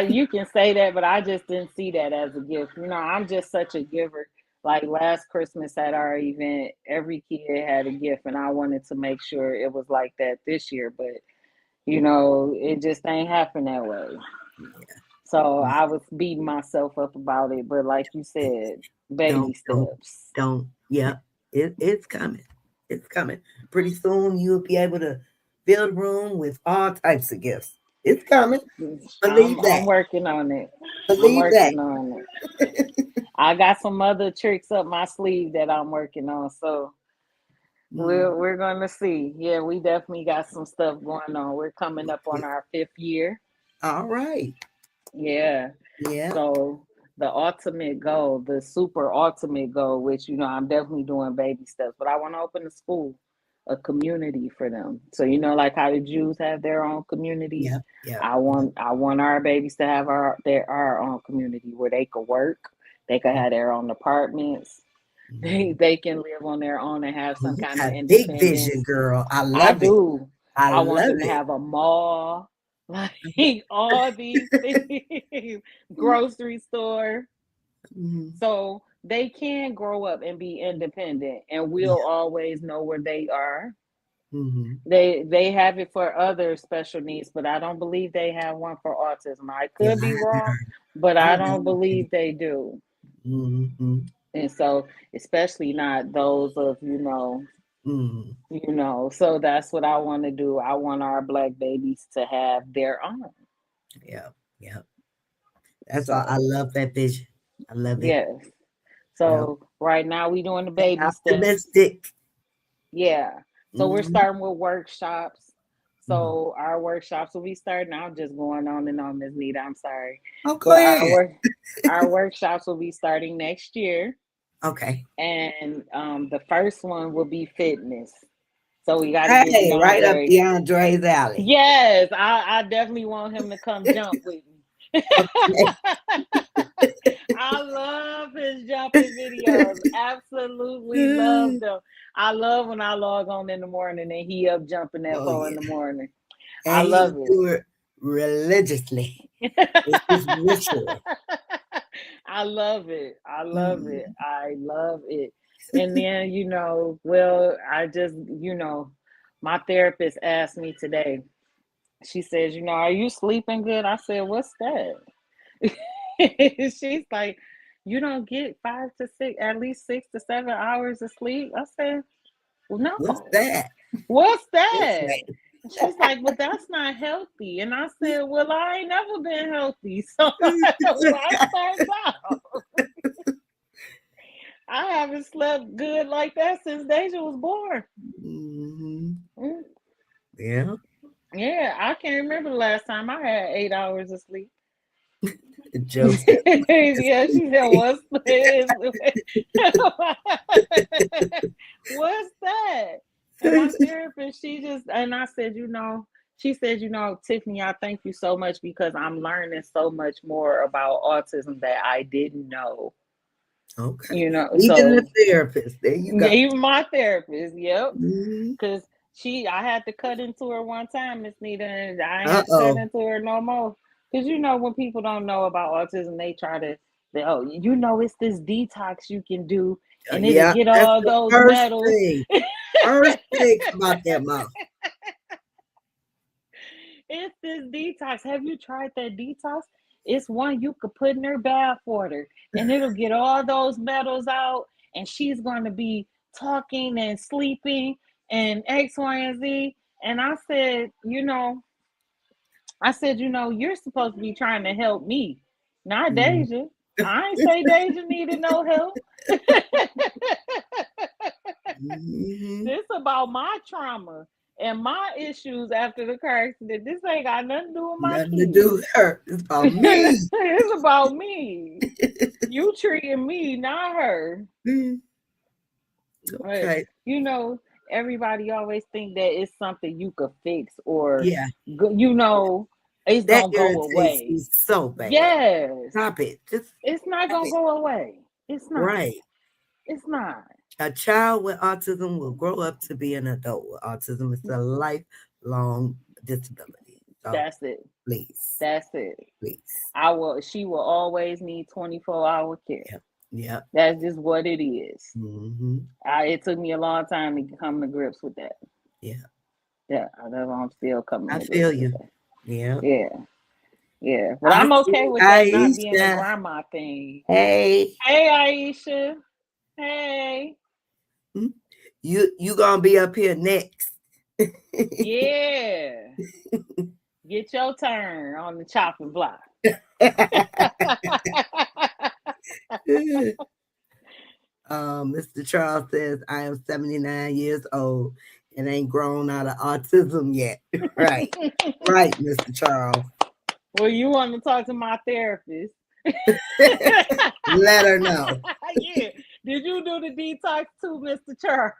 You can say that, but I just didn't see that as a gift. I'm just such a giver. Like last Christmas at our event, every kid had a gift, and I wanted to make sure it was like that this year. But it just ain't happen that way. So Yeah. I was beating myself up about it. But like you said, baby Don't, don't, steps. don't. Yeah. It's coming. It's coming. Pretty soon you'll be able to build a room with all types of gifts. It's coming. I'm Believe I'm that. working on it. I'm Believe that. working on it. I got some other tricks up my sleeve that I'm working on. So we're gonna see. Yeah, we definitely got some stuff going on. We're coming up on our 5th year. All right. Yeah. Yeah. So the ultimate goal, the super ultimate goal, which I'm definitely doing baby steps, but I want to open a school, a community for them. So like how the Jews have their own communities. Yeah. Yeah. I want our babies to have our own community where they could work, they could have their own apartments, they can live on their own and have some You kind of got big vision, independence. girl. I I love it. do. I I want love them to it. have a mall, like all these things, grocery store, Mm-hmm. so they can grow up and be independent, and we'll Yeah. always know where they are. Mm-hmm. They have it for other special needs, but I don't believe they have one for autism. I Yeah. could I be haven't wrong, heard. but I I don't don't think. believe they do. Mm-hmm. And so, especially not those of Mm. You know, so that's what I want to do. I want our Black babies to have their own. Yeah. Yeah. That's all. I So love that vision. I love it. yes. Yeah. So right now we doing the Stay baby steps. optimistic. Yeah. So we're Mm-hmm. starting with workshops. Mm-hmm. So our workshops will be starting. I'm just going on and on, Ms. Nita. I'm sorry. Oh, go But ahead. our workshops will be starting next year. Okay. And the first one will be fitness. So we got to get Hey, right up DeAndre. DeAndre's alley. Yes, I definitely want him to come jump with me. Okay. I love his jumping videos. Absolutely love them. I love when I log on in the morning and he up jumping at Oh, 4 yeah. in the morning. I And he love do it religiously. It's his ritual. I love it. I love it. Mm. I love it. And then, well, I just, my therapist asked me today, she says, are you sleeping good? I said, what's that? She's like, you don't get 5 to 6, at least 6 to 7 hours of sleep. I said, well, What's no. that? What's What's that? that? She's like, but that's not healthy. And I said, well, I ain't never been healthy. So why start out? I haven't slept good like that since Daijah was born. Mm-hmm. Mm. Yeah. Yeah, I can't remember the last time I had 8 hours of sleep. Jokes. Yeah, she said, what's what's that? And my therapist, and I said, she said, Tiffany, I thank you so much because I'm learning so much more about autism that I didn't know. Okay. Even the so therapist. There you go. even my therapist, yep. Mm-hmm. Because I had to cut into her one time, Miss Nita, and I ain't had to cut into her no more. Because when people don't know about autism, they try to say, oh, it's this detox you can do, and it'll Yeah, get that's all the those first metals. thing. First thing about that mouth. It's this detox. Have you tried that detox? It's one you could put in her bath water, and it'll get all those metals out, and she's going to be talking and sleeping and X, Y, and Z. And I said, you're supposed to be trying to help me, not Daijah. I ain't say Daijah needed no help. Mm-hmm. This about my trauma and my issues after the car accident. This ain't got nothing to do with my Nothing kids. to do with her. It's about me. It's about me. You treating me, not her. Okay. But, everybody always think that it's something you could fix or, Yeah. it's That gonna go irritates away. me so bad. Yes. Stop it. Just It's not gonna go away. It's not. right. It's not. A child with autism will grow up to be an adult with autism. It's a lifelong disability. So That's it. please. That's it. Please. She will always need 24-hour care. Yep. Yep. That's just what it is. Mm-hmm. It took me a long time to come to grips with that. Yeah. Yeah, I'm still coming I to feel grips you. with that. Yeah. Yeah. Yeah. But I'm okay with that not being a grandma thing. Hey. Hey, Aisha. Hey. You gonna be up here next. Yeah. Get your turn on the chopping block. Mr. Charles says, I am 79 years old and ain't grown out of autism yet. Right. Right, Mr. Charles. Well, you want to talk to my therapist. Let her know. Yeah. Did you do the detox too, Mr. Charles?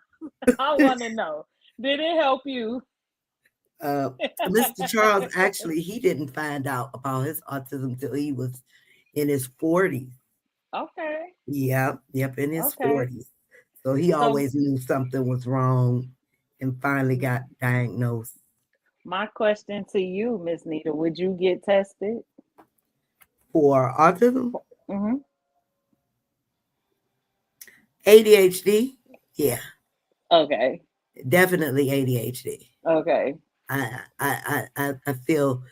I want to know. Did it help you? Mr. Charles, actually, he didn't find out about his autism till he was in his 40s. Okay. Yep, in his 40s. So he always knew something was wrong and finally got diagnosed. My question to you, Miss Nita, would you get tested? For autism? Mm-hmm. ADHD? Yeah. Okay. Definitely ADHD. Okay. I feel,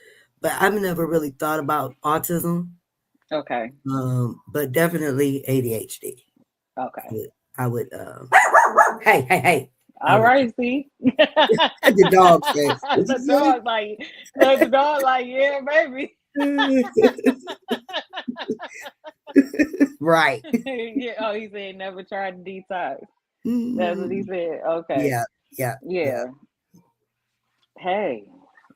but I've never really thought about autism. Okay. But definitely ADHD. Okay. I would hey. All right, see. The dog said, The dog like, look, the dog like, yeah, baby. Right. Yeah. Oh, he said never tried to detox. That's what he said. Okay. Yeah, yeah, yeah. Yeah. Hey,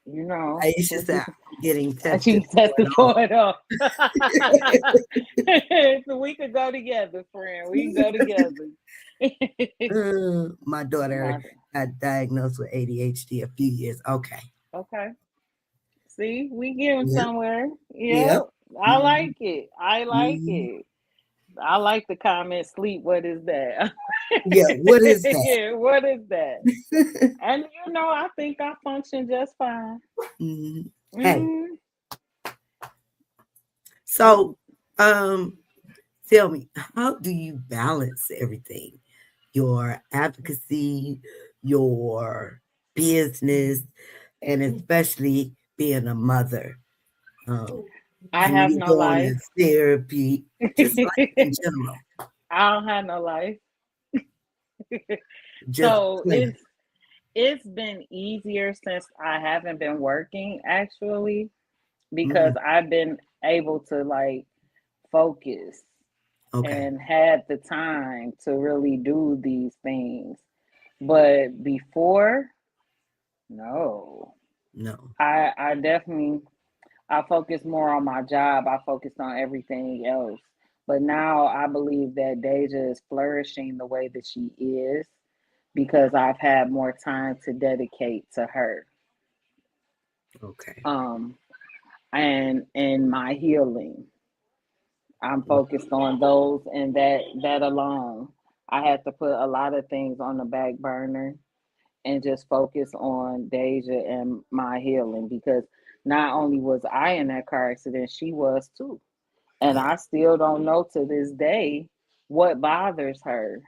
you know, Aisha said, I'm getting she tested tested for for it all. So we could go together, friend. We can go together. My daughter Nothing. got diagnosed with ADHD a few years. Okay. Okay. See, we getting Yep. somewhere. Yep. Yep. I Mhm. like it. I like Mhm. it. I like the comment, sleep, what is that? Yeah. What is Yeah, what is that? that? And you know, I think I function just fine. Mhm. Hey, Mm, so tell me, how do you balance everything? Your advocacy, your business, and especially being a mother. Um, I and have you no going to life. therapy, just like in general. I don't have no life. Just So plain. it's been easier since I haven't been working actually because Mm, I've been able to like focus okay. and had the time to really do these things. But before, no. No. I definitely I focused more on my job. I focused on everything else. But now I believe that Daijah is flourishing the way that she is because I've had more time to dedicate to her. Okay. Um and in my healing. I'm Mm, focused on those and that alone. I had to put a lot of things on the back burner and just focus on Daijah and my healing because not only was I in that car accident, she was too. And yeah. I still don't know to this day what bothers her.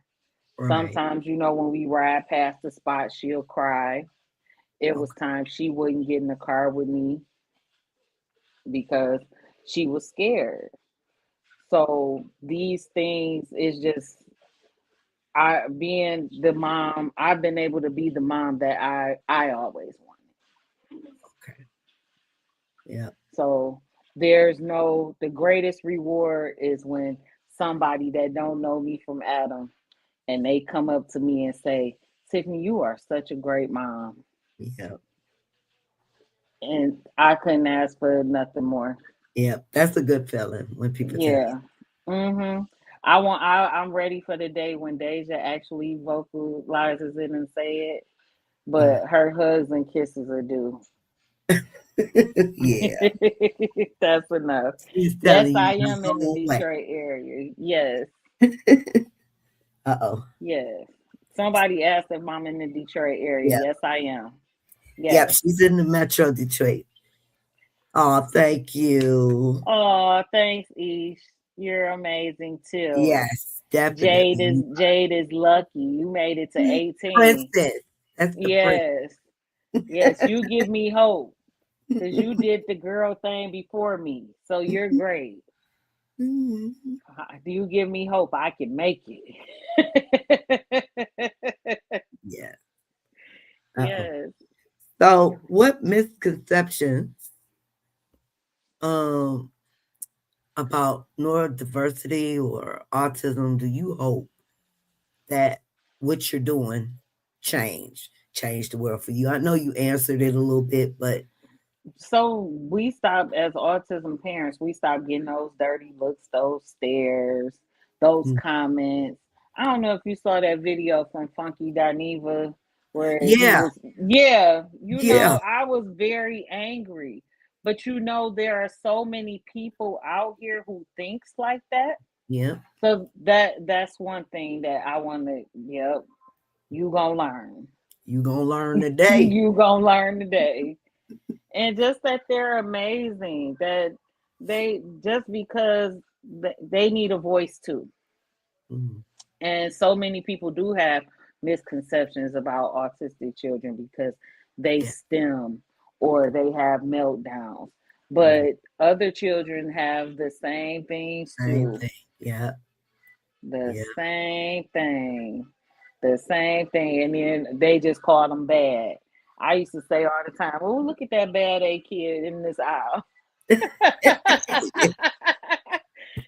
Right. Sometimes, you know, when we ride past the spot, she'll cry. It was Okay. times she wouldn't get in the car with me because she was scared. So these things is just I being the mom, I've been able to be the mom that I always wanted. Okay. Yeah. So there's no the greatest reward is when somebody that don't know me from Adam and they come up to me and say, Tiffany, you are such a great mom. Yeah. And I couldn't ask for nothing more. Yeah. That's a good feeling when people tell you. Yeah. Mm-hmm. I'm ready for the day when Daijah actually vocalizes it and say it, Uh, but her hugs and kisses are due. yeah. That's enough. She's Yes, telling you I the am in the whole way. Detroit area. Yes, Uh-oh. yes. Somebody asked if I'm in the Detroit area. Yeah. Yes, I am. Yep. Yes. She's in the Metro Detroit. Oh, thank you. Oh, thanks, Ish. You're amazing too. Yes, definitely. Jade is lucky. You made it to 18. Princess. That's the prince. Yes. Yes, you give me hope because you did the girl thing before me. So you're great. Do you give me hope I can make it? Yeah. Uh-oh. Yes. So, what misconceptions um about neurodiversity or autism do you hope that what you're doing change the world for you? I know you answered it a little bit, but So we stopped as autism parents, we stopped getting those dirty looks, those stares, those mm, comments. I don't know if you saw that video from Funky Dineva where he yeah, was, yeah, you yeah, know, I was very angry. But you know, there are so many people out here who thinks like that. yeah. So that's one thing that I want to, yep, you gonna learn. You gonna learn today. You gonna learn today. And just that they're amazing, that they just because they need a voice too. Mm, And so many people do have misconceptions about autistic children because they yeah, stem or they have meltdowns. right. But other children have the same things Same too. thing. Yeah, The yeah. same thing. The same thing. And then they just call them bad. I used to say all the time, oh, look at that bad A kid in this aisle.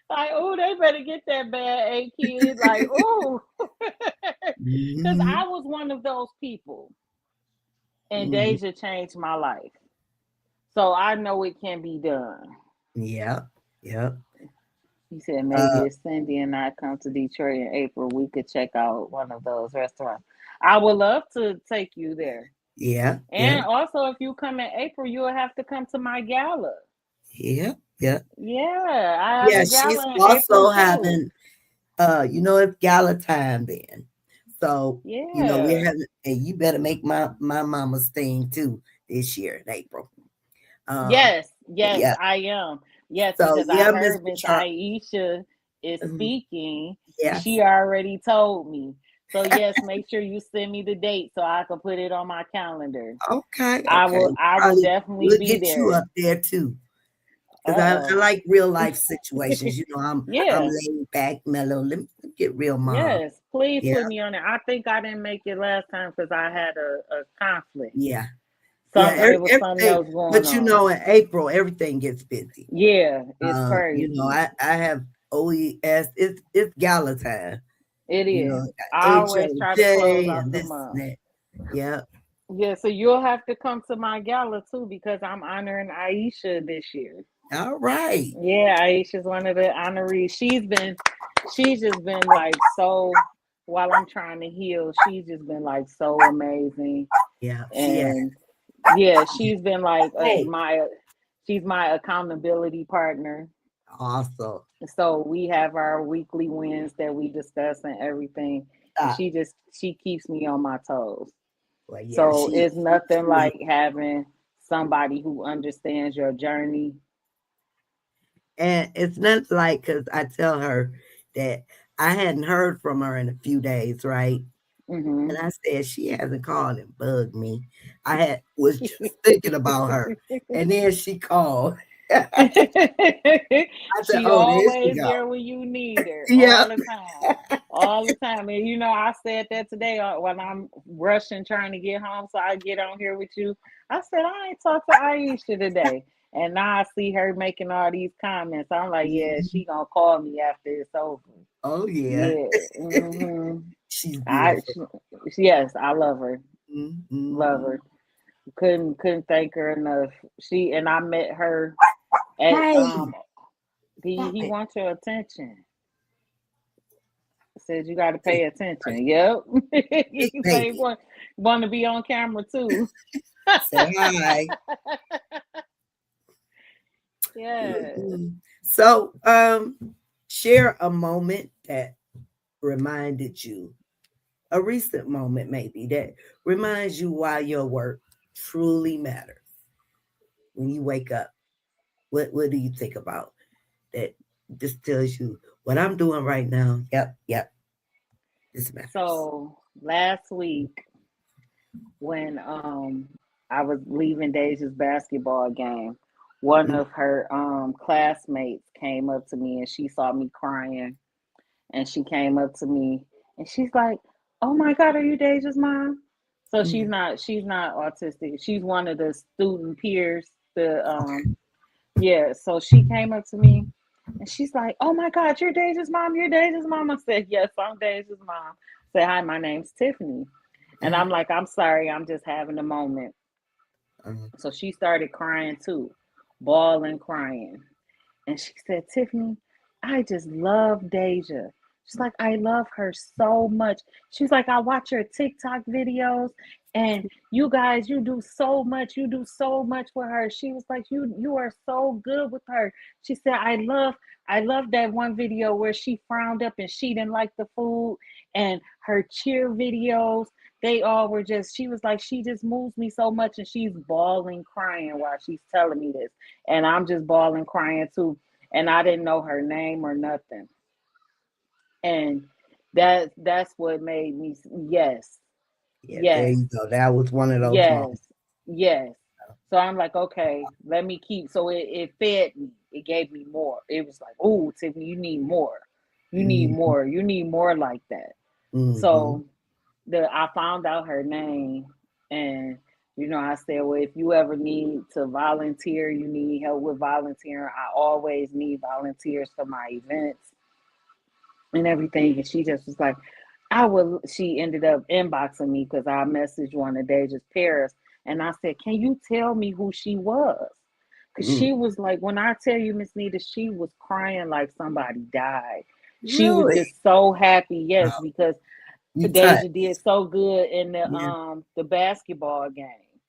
Like, oh, they better get that bad A kid. Like, oh, because Mhm. I was one of those people. And Mhm. Daijah changed my life. So I know it can be done. Yeah. Yep. He said maybe Uh, if Cindy and I come to Detroit in April, we could check out one of those restaurants. I would love to take you there. yeah. Yeah. And also, if you come in April, you'll have to come to my gala. Yeah. Yeah. Yeah, I have Yeah. a She's gala in April also too. having, it's gala time then. So, we're Yeah. having, and you better make my mama's thing too this year in April. Um, Yes, yes, yeah. I am. Yes, So because I yeah, heard Mr. Miss Charles. Aisha is speaking, and Yes. she already told me. So yes, make sure you send me the date so I can put it on my calendar. Okay. I Okay. will. I will Probably definitely we'll be get you there. up there too. Because I Uh like real life situations. I'm Yeah. laid back, mellow. Let me get real mom. Yes. Please Yeah. put me on it. I think I didn't make it last time because I had a conflict. Yeah. Yeah. It was something Everything. else going But on. in April, everything gets busy. Yeah, it's crazy. I have OES. It's gala time. It You is. know, I always try to close HOJ out and the this month. and that. Yeah. Yeah, so you'll have to come to my gala too because I'm honoring Aisha this year. All right. Yeah, Aisha's one of the honorees. She's just been like so while I'm trying to heal, she's just been like so amazing. Yeah. She had. And yeah, she's been like Hey. she's my accountability partner. Awesome. So we have our weekly wins that we discuss and everything. And Stop. she keeps me on my toes. Well, yeah. So She. it's nothing She like having somebody who understands your journey. And it's not like because I tell her that I hadn't heard from her in a few days, right? Mm-hmm. And I said she hasn't called and bugged me. Was just thinking about her, and then she called. I said, She "Oh, there she always go." there when you need her, Yeah. all the time, all the time. And I said that today when I'm rushing trying to get home, so I get on here with you. I said I ain't talked to Aisha today, and now I see her making all these comments. I'm like, yeah, Mhm. she gonna call me after it's over. Oh yeah, Yeah. Mm-hmm. she's I beautiful. yes, I love her. Love Mm-hmm. her. Couldn't thank her enough. I met her at Hey, stop he it! wants your attention. Said you got to Hey, pay attention. Yep. big He say baby, want to be on camera too. say hi. Yeah. So, share a moment that reminded you, a recent moment maybe that reminds you why your work truly matters. When you wake up, what do you think about that? Just tells you what I'm doing right now. Yep, yep, this matters. So last week when I was leaving Daijah's basketball game, one Mm, of her classmates came up to me and she saw me crying and she came up to me and she's like, "Oh my God, are you Daijah's mom?" So mm, she's not autistic. She's one of the student peers. The okay. Yeah. So she came up to me and she's like, "Oh my God, you're Daijah's mom. You're Daijah's mom." I said, "Yes, I'm Daijah's mom." I said, "Hi, my name's Tiffany," and I'm like, "I'm sorry, I'm just having a moment." Uh, So she started crying too, bawling, crying. And she said, "Tiffany, I just love Daijah." She's like, "I love her so much." She's like, "I watch her TikTok videos and you guys, you do so much. You do so much for her." She was like, You are so good with her." She said, I love that one video where she frowned up and she didn't like the food and her cheer videos. They all were just, she was like, she just moves me so much. And she's bawling, crying while she's telling me this. And I'm just bawling, crying too. And I didn't know her name or nothing. And that's what made me, yes, yeah, there yes, you go. That was one of those moments. yes, yes. So I'm like, okay, let me keep. So it fed me. It gave me more. It was like, oh, Tiffany, you need more. You need Mm-hmm, more. You need more like that. mm-hmm. So I found out her name, and I said, well, if you ever need to volunteer, you need help with volunteering, I always need volunteers for my events and everything. And she just was like, she ended up inboxing me because I messaged one of Daijah's parents, and I said, can you tell me who she was? Because she was like, when I tell you, Miss Nita, she was crying like somebody died. She was Really? just so happy, yes, Oh, because you touched. Daijah did so good in Yeah. the basketball game.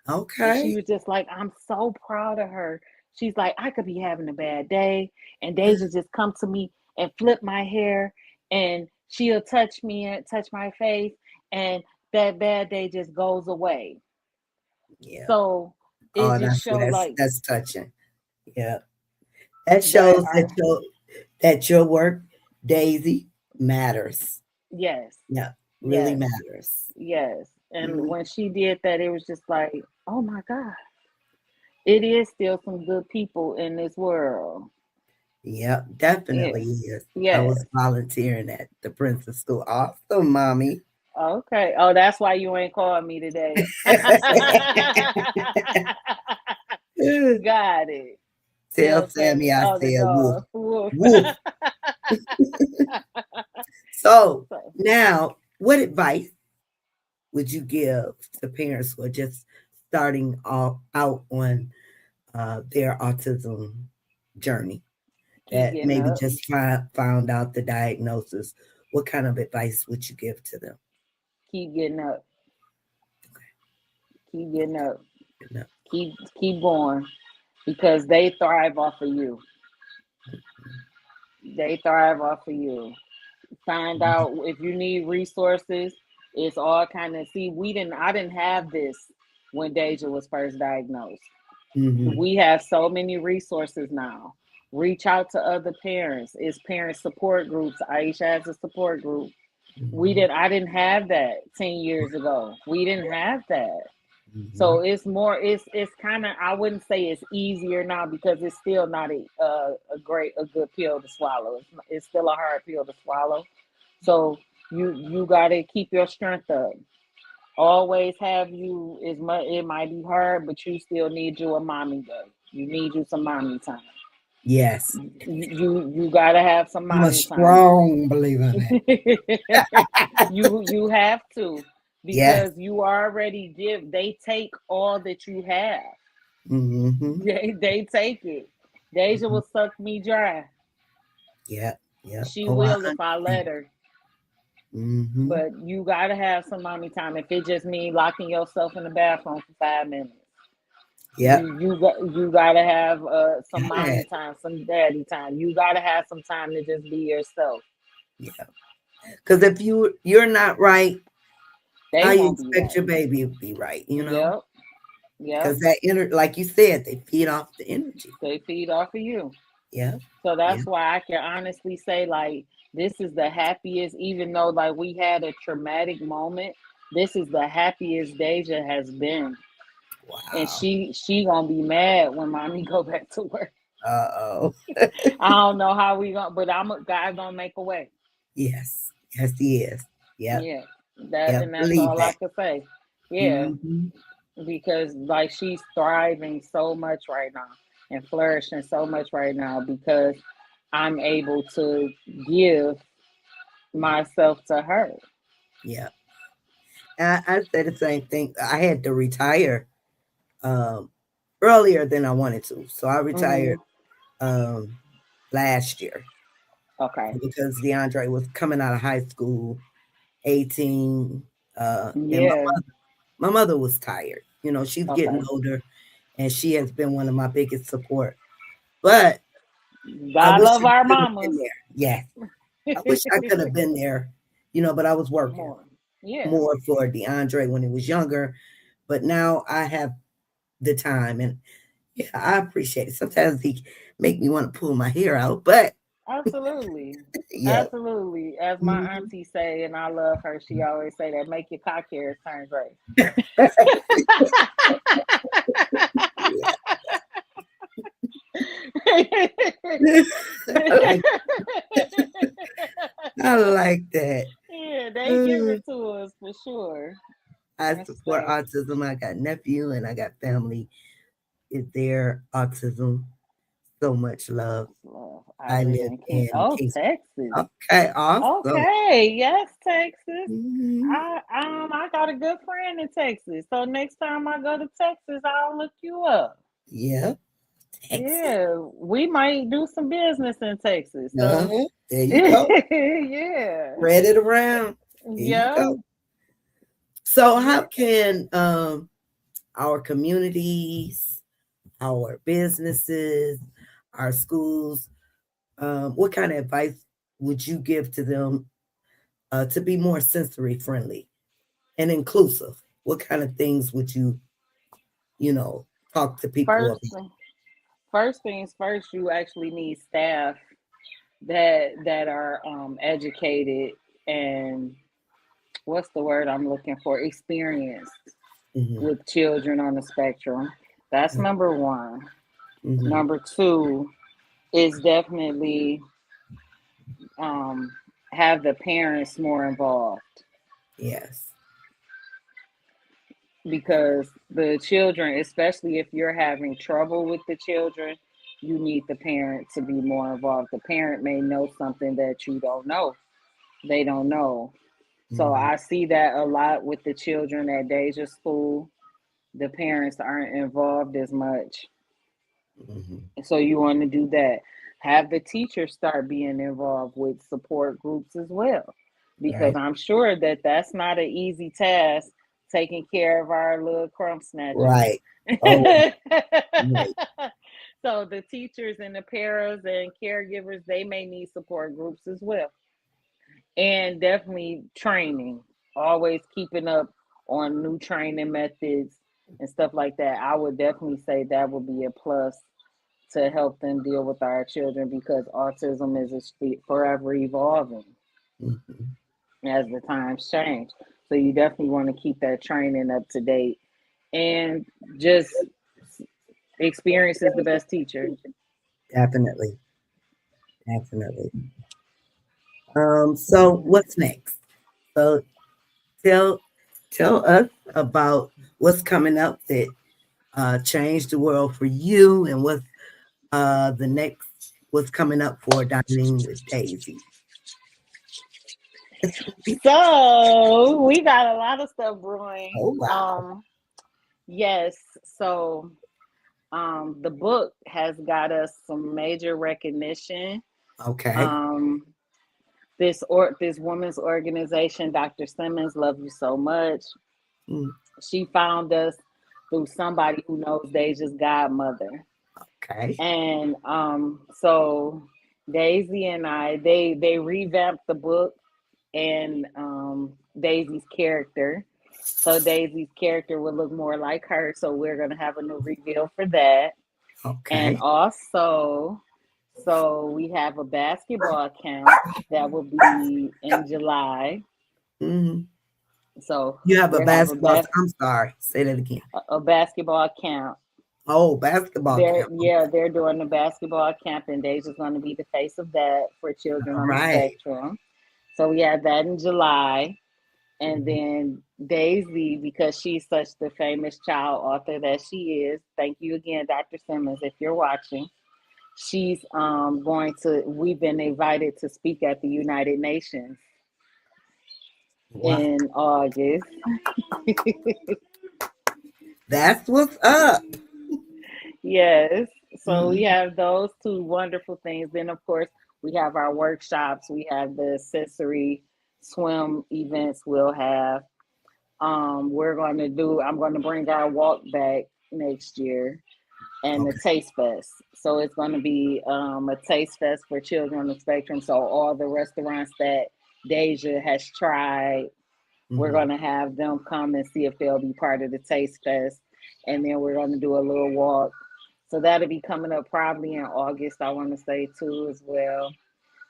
And she Okay. was just like, I'm so proud of her. She's like, I could be having a bad day, and Daijah just come to me and flip my hair, and she'll touch me and touch my face, and that bad day just goes away. Yeah. So it Oh, just showed like that's touching. Yeah. That that shows are that your work, Daisy, matters. yes, Yeah. Really yes, matters. yes. And Mhm. when she did that, it was just like, oh my God, it is still some good people in this world. Yep, Yeah. definitely is. I Yes. was volunteering at the Princess School. Awesome, mommy. Okay. Oh, that's why you ain't called me today. Got it. Tell Tell Sammy Sammy. I Oh, the said woof. dog. Woof. Woof. So So, now, what advice would you give to parents who are just starting out on their autism journey keep that getting maybe up. just found out the diagnosis? What kind of advice would you give to them? Keep getting up. Keep getting up. No. Keep going. Because they thrive off of you. They thrive off of you. Find out if you need resources. It's all kind of I didn't have this when Daijah was first diagnosed. Mm-hmm. We have so many resources now. Reach out to other parents. It's parent support groups. Aisha has a support group. Mm-hmm. I didn't have that 10 years ago. We didn't have that. Mm-hmm. So it's kind of, I wouldn't say it's easier now because it's still not a good pill to swallow. It's still a hard pill to swallow. So you got to keep your strength up. Always have you, it might be hard, but you still need you a mommy day. You need you some mommy time. Yes. You gotta have some I'm a mommy time. strong believer in that. You have to, Yes. because you already they take all that you have. Mm-hmm. They take it. Daijah Mm-hmm. will suck me dry. Yeah. Yeah. She Oh, I will if I let understand. her. Mm-hmm. But you gotta have some mommy time. If it just means locking yourself in the bathroom for 5 minutes, Yep. you gotta have some Yeah. mommy time, some daddy time. You gotta have some time to just be yourself. Yeah. Because if you're not right, They how you won't be expect your right. baby to be right? Yep. Yep. Because like you said, they feed off the energy. They feed off of you. Yeah. So Yeah. that's why I can honestly say, like, this is the happiest, even though like we had a traumatic moment, this is the happiest Daijah has been. And Wow. she gonna be mad when mommy go back to work. Uh-oh. I don't know how we gonna, but God gonna make a way. Yes. Yes, he is. Yep. Yeah. Yep. That's Believe all I that. could say. Yeah. Mm-hmm. Because like she's thriving so much right now and flourishing so much right now because I'm able to give myself to her. Yeah. I said the same thing. I had to retire um, earlier than I wanted to. So I retired Mm-hmm. last year Okay. because DeAndre was coming out of high school, 18, and Yeah. my mother was tired. She's getting Okay. older, and she has been one of my biggest support. But I God wish love I our could have been mamas. there. Yes, I wish I could have been there. But I was working More. Yeah. more for DeAndre when he was younger. But now I have the time, and yeah, I appreciate it. Sometimes he make me want to pull my hair out, but Absolutely. yeah. Absolutely. As my Mhm. auntie say, and I love her, she always say that make your cock hairs turn gray. Yeah. I like I like that. Yeah, they give it to us for sure. I That's support safe. autism. I got nephew and I got family. Is there autism? So much love. Love. I I live live in King. in Oh, Kingston. Texas. Okay, awesome. Okay. Yes, Texas. Mhm. I got a good friend in Texas. So next time I go to Texas, I'll look you up. Yep, Texas. Yeah, we might do some business in Texas. So Uh-huh. There you go. yeah. Spread it around. There you Yep. go. So, how Yeah. can our communities, our businesses, our schools, what kind of advice would you give to them to be more sensory friendly and inclusive? What kind of things would you know, talk to people First about? first things first, you actually need staff that are educated and what's the word I'm looking for? Experienced Hmm. with children on the spectrum. That's number one. Hmm. Number two is definitely um, have the parents more involved Yes. because the children, especially if you're having trouble with the children, you need the parent to be more involved. The parent may know something that you don't know. They don't know. So Hmm. I see that a lot with the children at Daijah school. The parents aren't involved as much. Hmm. So you want to do that. Have the teachers start being involved with support groups as well, because Right. I'm sure that that's not an easy task taking care of our little crumb snatchers. Right. Oh, right. So the teachers and the paras and caregivers, they may need support groups as well, and definitely training. Always keeping up on new training methods and stuff like that. I would definitely say that would be a plus to help them deal with our children because autism is forever evolving Hmm. as the times change. So you definitely want to keep that training up to date and just experience is the best teacher. Definitely. Definitely. So what's next? So tell tell us about what's coming up that changed the world for you and what's the next what's coming up for Dining with Daisy. So we got a lot of stuff brewing. Oh wow. Yes. So the book has got us some major recognition. Okay. Um, this woman's organization, Dr. Simmons, love you so much. Mm. She found us through somebody who knows Daisia's godmother, Okay. and so Daisy and I, they revamped the book and Daisy's character. So Daisy's character would look more like her. So we're gonna have a new reveal for that. And Okay. also, so we have a basketball camp that will be in July. Hmm. So You have a we'll have basketball. I'm sorry. Say that again. a basketball camp. Oh, basketball They're camp. yeah, they're doing the basketball camp, and Deja's going to be the face of that for children All on the right. spectrum. So we have that in July, and Mhm. then Daisy, because she's such the famous child author that she is. Thank you again, Dr. Simmons, if you're watching. She's going to. We've been invited to speak at the United Nations Wow. in August. That's what's up. Yes. So we Mhm. have those two wonderful things. Then, of course, we have our workshops. We have the sensory swim events we'll have. I'm going to bring our walk back next year and the Okay. Taste Fest. So it's going to be a Taste Fest for children on the spectrum. So all the restaurants that Daijah has tried, we're Hmm. going to have them come and see if they'll be part of the Taste Fest. And then we're going to do a little walk, so that'll be coming up probably in August, I want to say too, as well.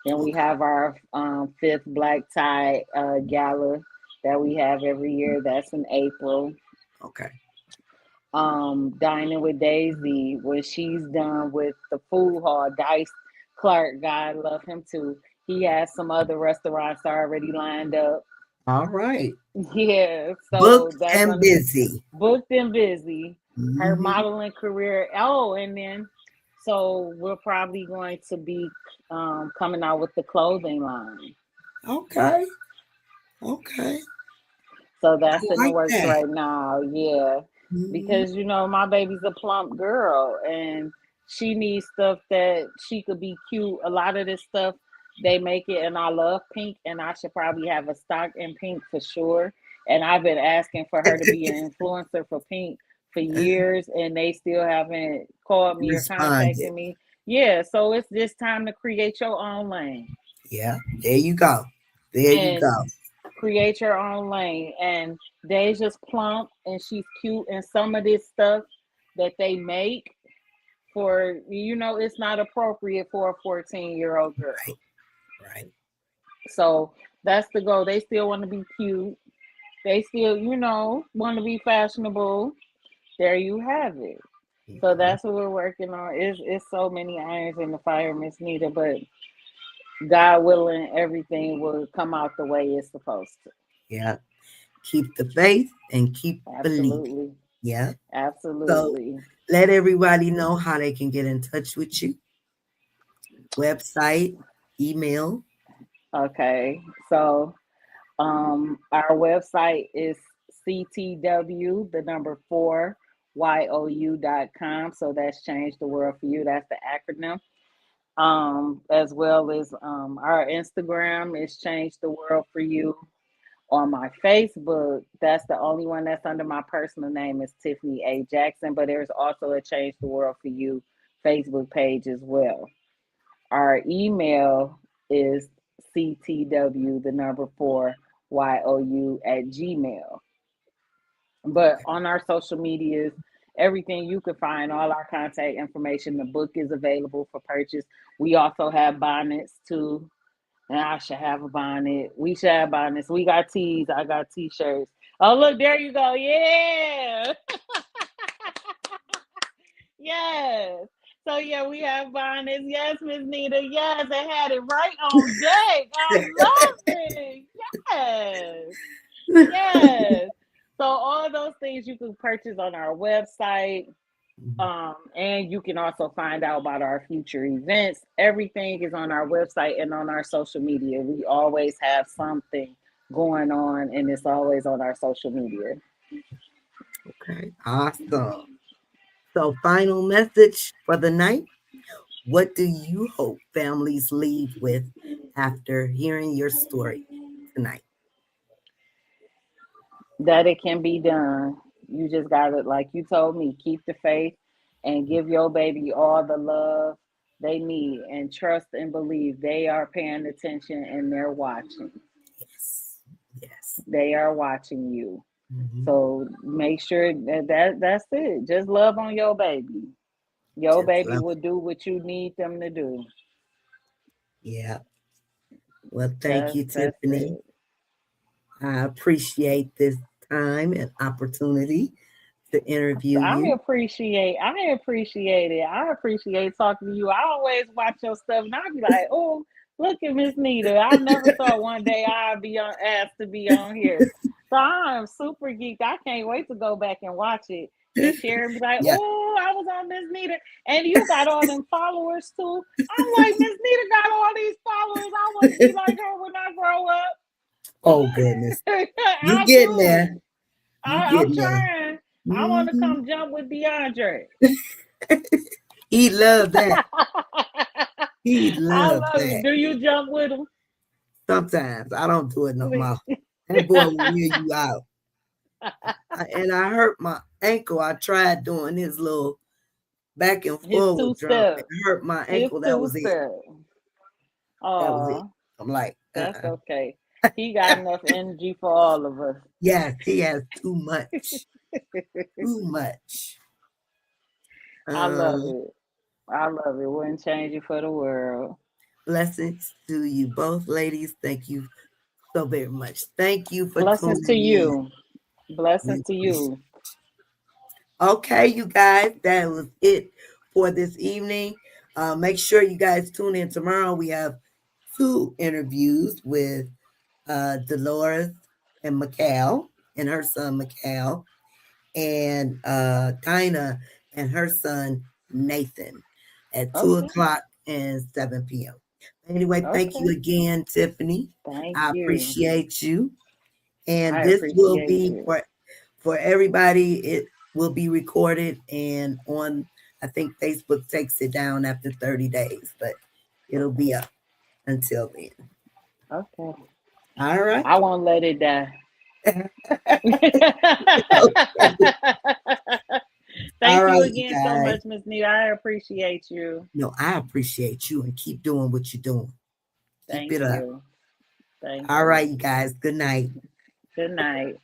Then we Okay. have our fifth black tie gala that we have every year. That's in April. Okay. Dining with Daisy, when she's done with the food hall, Dice Clark, God love him too. He has some other restaurants already lined up. All right. Yeah, so Booked that's and gonna be busy. booked and busy. Her Hmm. modeling career. Oh, and then so we're probably going to be coming out with the clothing line. Okay. Okay. So I that's in the like works that. right now. Yeah, Hmm. because my baby's a plump girl and she needs stuff that she could be cute. A lot of this stuff they make it, and I love pink, and I should probably have a stock in pink for sure. And I've been asking for her to be an influencer for pink for years, and they still haven't called me or Responded. contacted me. Yeah, so it's just time to create your own lane. Yeah. There you go. There you And go. create your own lane. And Daijah's plump and she's cute, and some of this stuff that they make for it's not appropriate for a 14-year-old girl. Right. Right. So that's the goal. They still want to be cute. They still, want to be fashionable. There you have it. So Mhm. that's what we're working on. It's so many irons in the fire, Miss Nita, but God willing, everything will come out the way it's supposed to. Yeah. Keep the faith and keep believing. Absolutely. Yeah. So Absolutely. let everybody know how they can get in touch with you. Website, email. Okay. So our website is CTW, the number 4, YOU.com. So that's Change the World for You. That's the acronym. As well as our Instagram is Change the World for You. On my Facebook, that's the only one that's under my personal name is Tiffany A. Jackson, but there's also a Change the World for You Facebook page as well. Our email is CTW, the number 4, YOU at Gmail. But Okay. on our social medias, everything you can find, all our contact information. The book is available for purchase. We also have bonnets too. And I should have a bonnet. We should have bonnets. We got tees. I got t-shirts. Oh, look, there you go. Yeah. Yes. So yeah, we have bonnets. Yes, Miss Nita. Yes, they had it right on deck. I love it. Yes. Yes. So all those things you can purchase on our website. And you can also find out about our future events. Everything is on our website and on our social media. We always have something going on, and it's always on our social media. Okay. Awesome. So, final message for the night. What do you hope families leave with after hearing your story tonight? That it can be done. You just got to, like you told me, keep the faith and give your baby all the love they need, and trust and believe they are paying attention and they're watching. Yes. Yes. They are watching you. Hmm. So make sure that's it. Just love on your baby. Your Just baby love will it. do what you need them to do. Yeah. Well, thank That's you, that's Tiffany. it. I appreciate this time and opportunity to interview I you. appreciate I appreciate it. I appreciate talking to you. I always watch your stuff and I be like, oh, look at Miss Nita. I never thought one day I'd be asked to be on here. So I'm super geeked. I can't wait to go back and watch it and share and be like, Yeah. oh, I was on Miss Nita. And you got all them followers too. I'm like, Miss Nita got all these followers. I want to be like her when I grow up. Oh, goodness. You I getting there. do. You I'm getting there. trying. I want to Hmm. come jump with DeAndre. He loved that. He I loved love it. that. Do you jump with him? Sometimes I don't do it no more. That boy will wear you out. And I hurt my ankle. I tried doing his little back and His forward two jump. step. It hurt my His ankle. That two was it. step. That was it. Oh, I'm like, that's okay. He got enough energy for all of us. yes, he has too much. Too much. I love Um, it. I love it. Wouldn't change it for the world. Blessings to you both, ladies. Thank you so very much. Thank you for Blessings to tuning in. you. Blessings We to appreciate you. it. Okay, you guys, that was it for this evening. Make sure you guys tune in tomorrow. We have two interviews with Dolores and Mikhail and her son Mikhail, and Dinah and her son Nathan at 2 Okay. o'clock and 7 p.m. Anyway, thank you Okay. again, Tiffany. Thank I you. appreciate you. And I this will appreciate be you. for everybody. It will be recorded and on, I think Facebook takes it down after 30 days, but it'll be up until then. Okay. All right. I won't let it die. All Thank you right, you again so guys. much, Miss Nita. I appreciate you. No, I appreciate you and keep doing what you're doing. Keep Thank it up. you. Thank All you. right, you guys. Good night. Good night.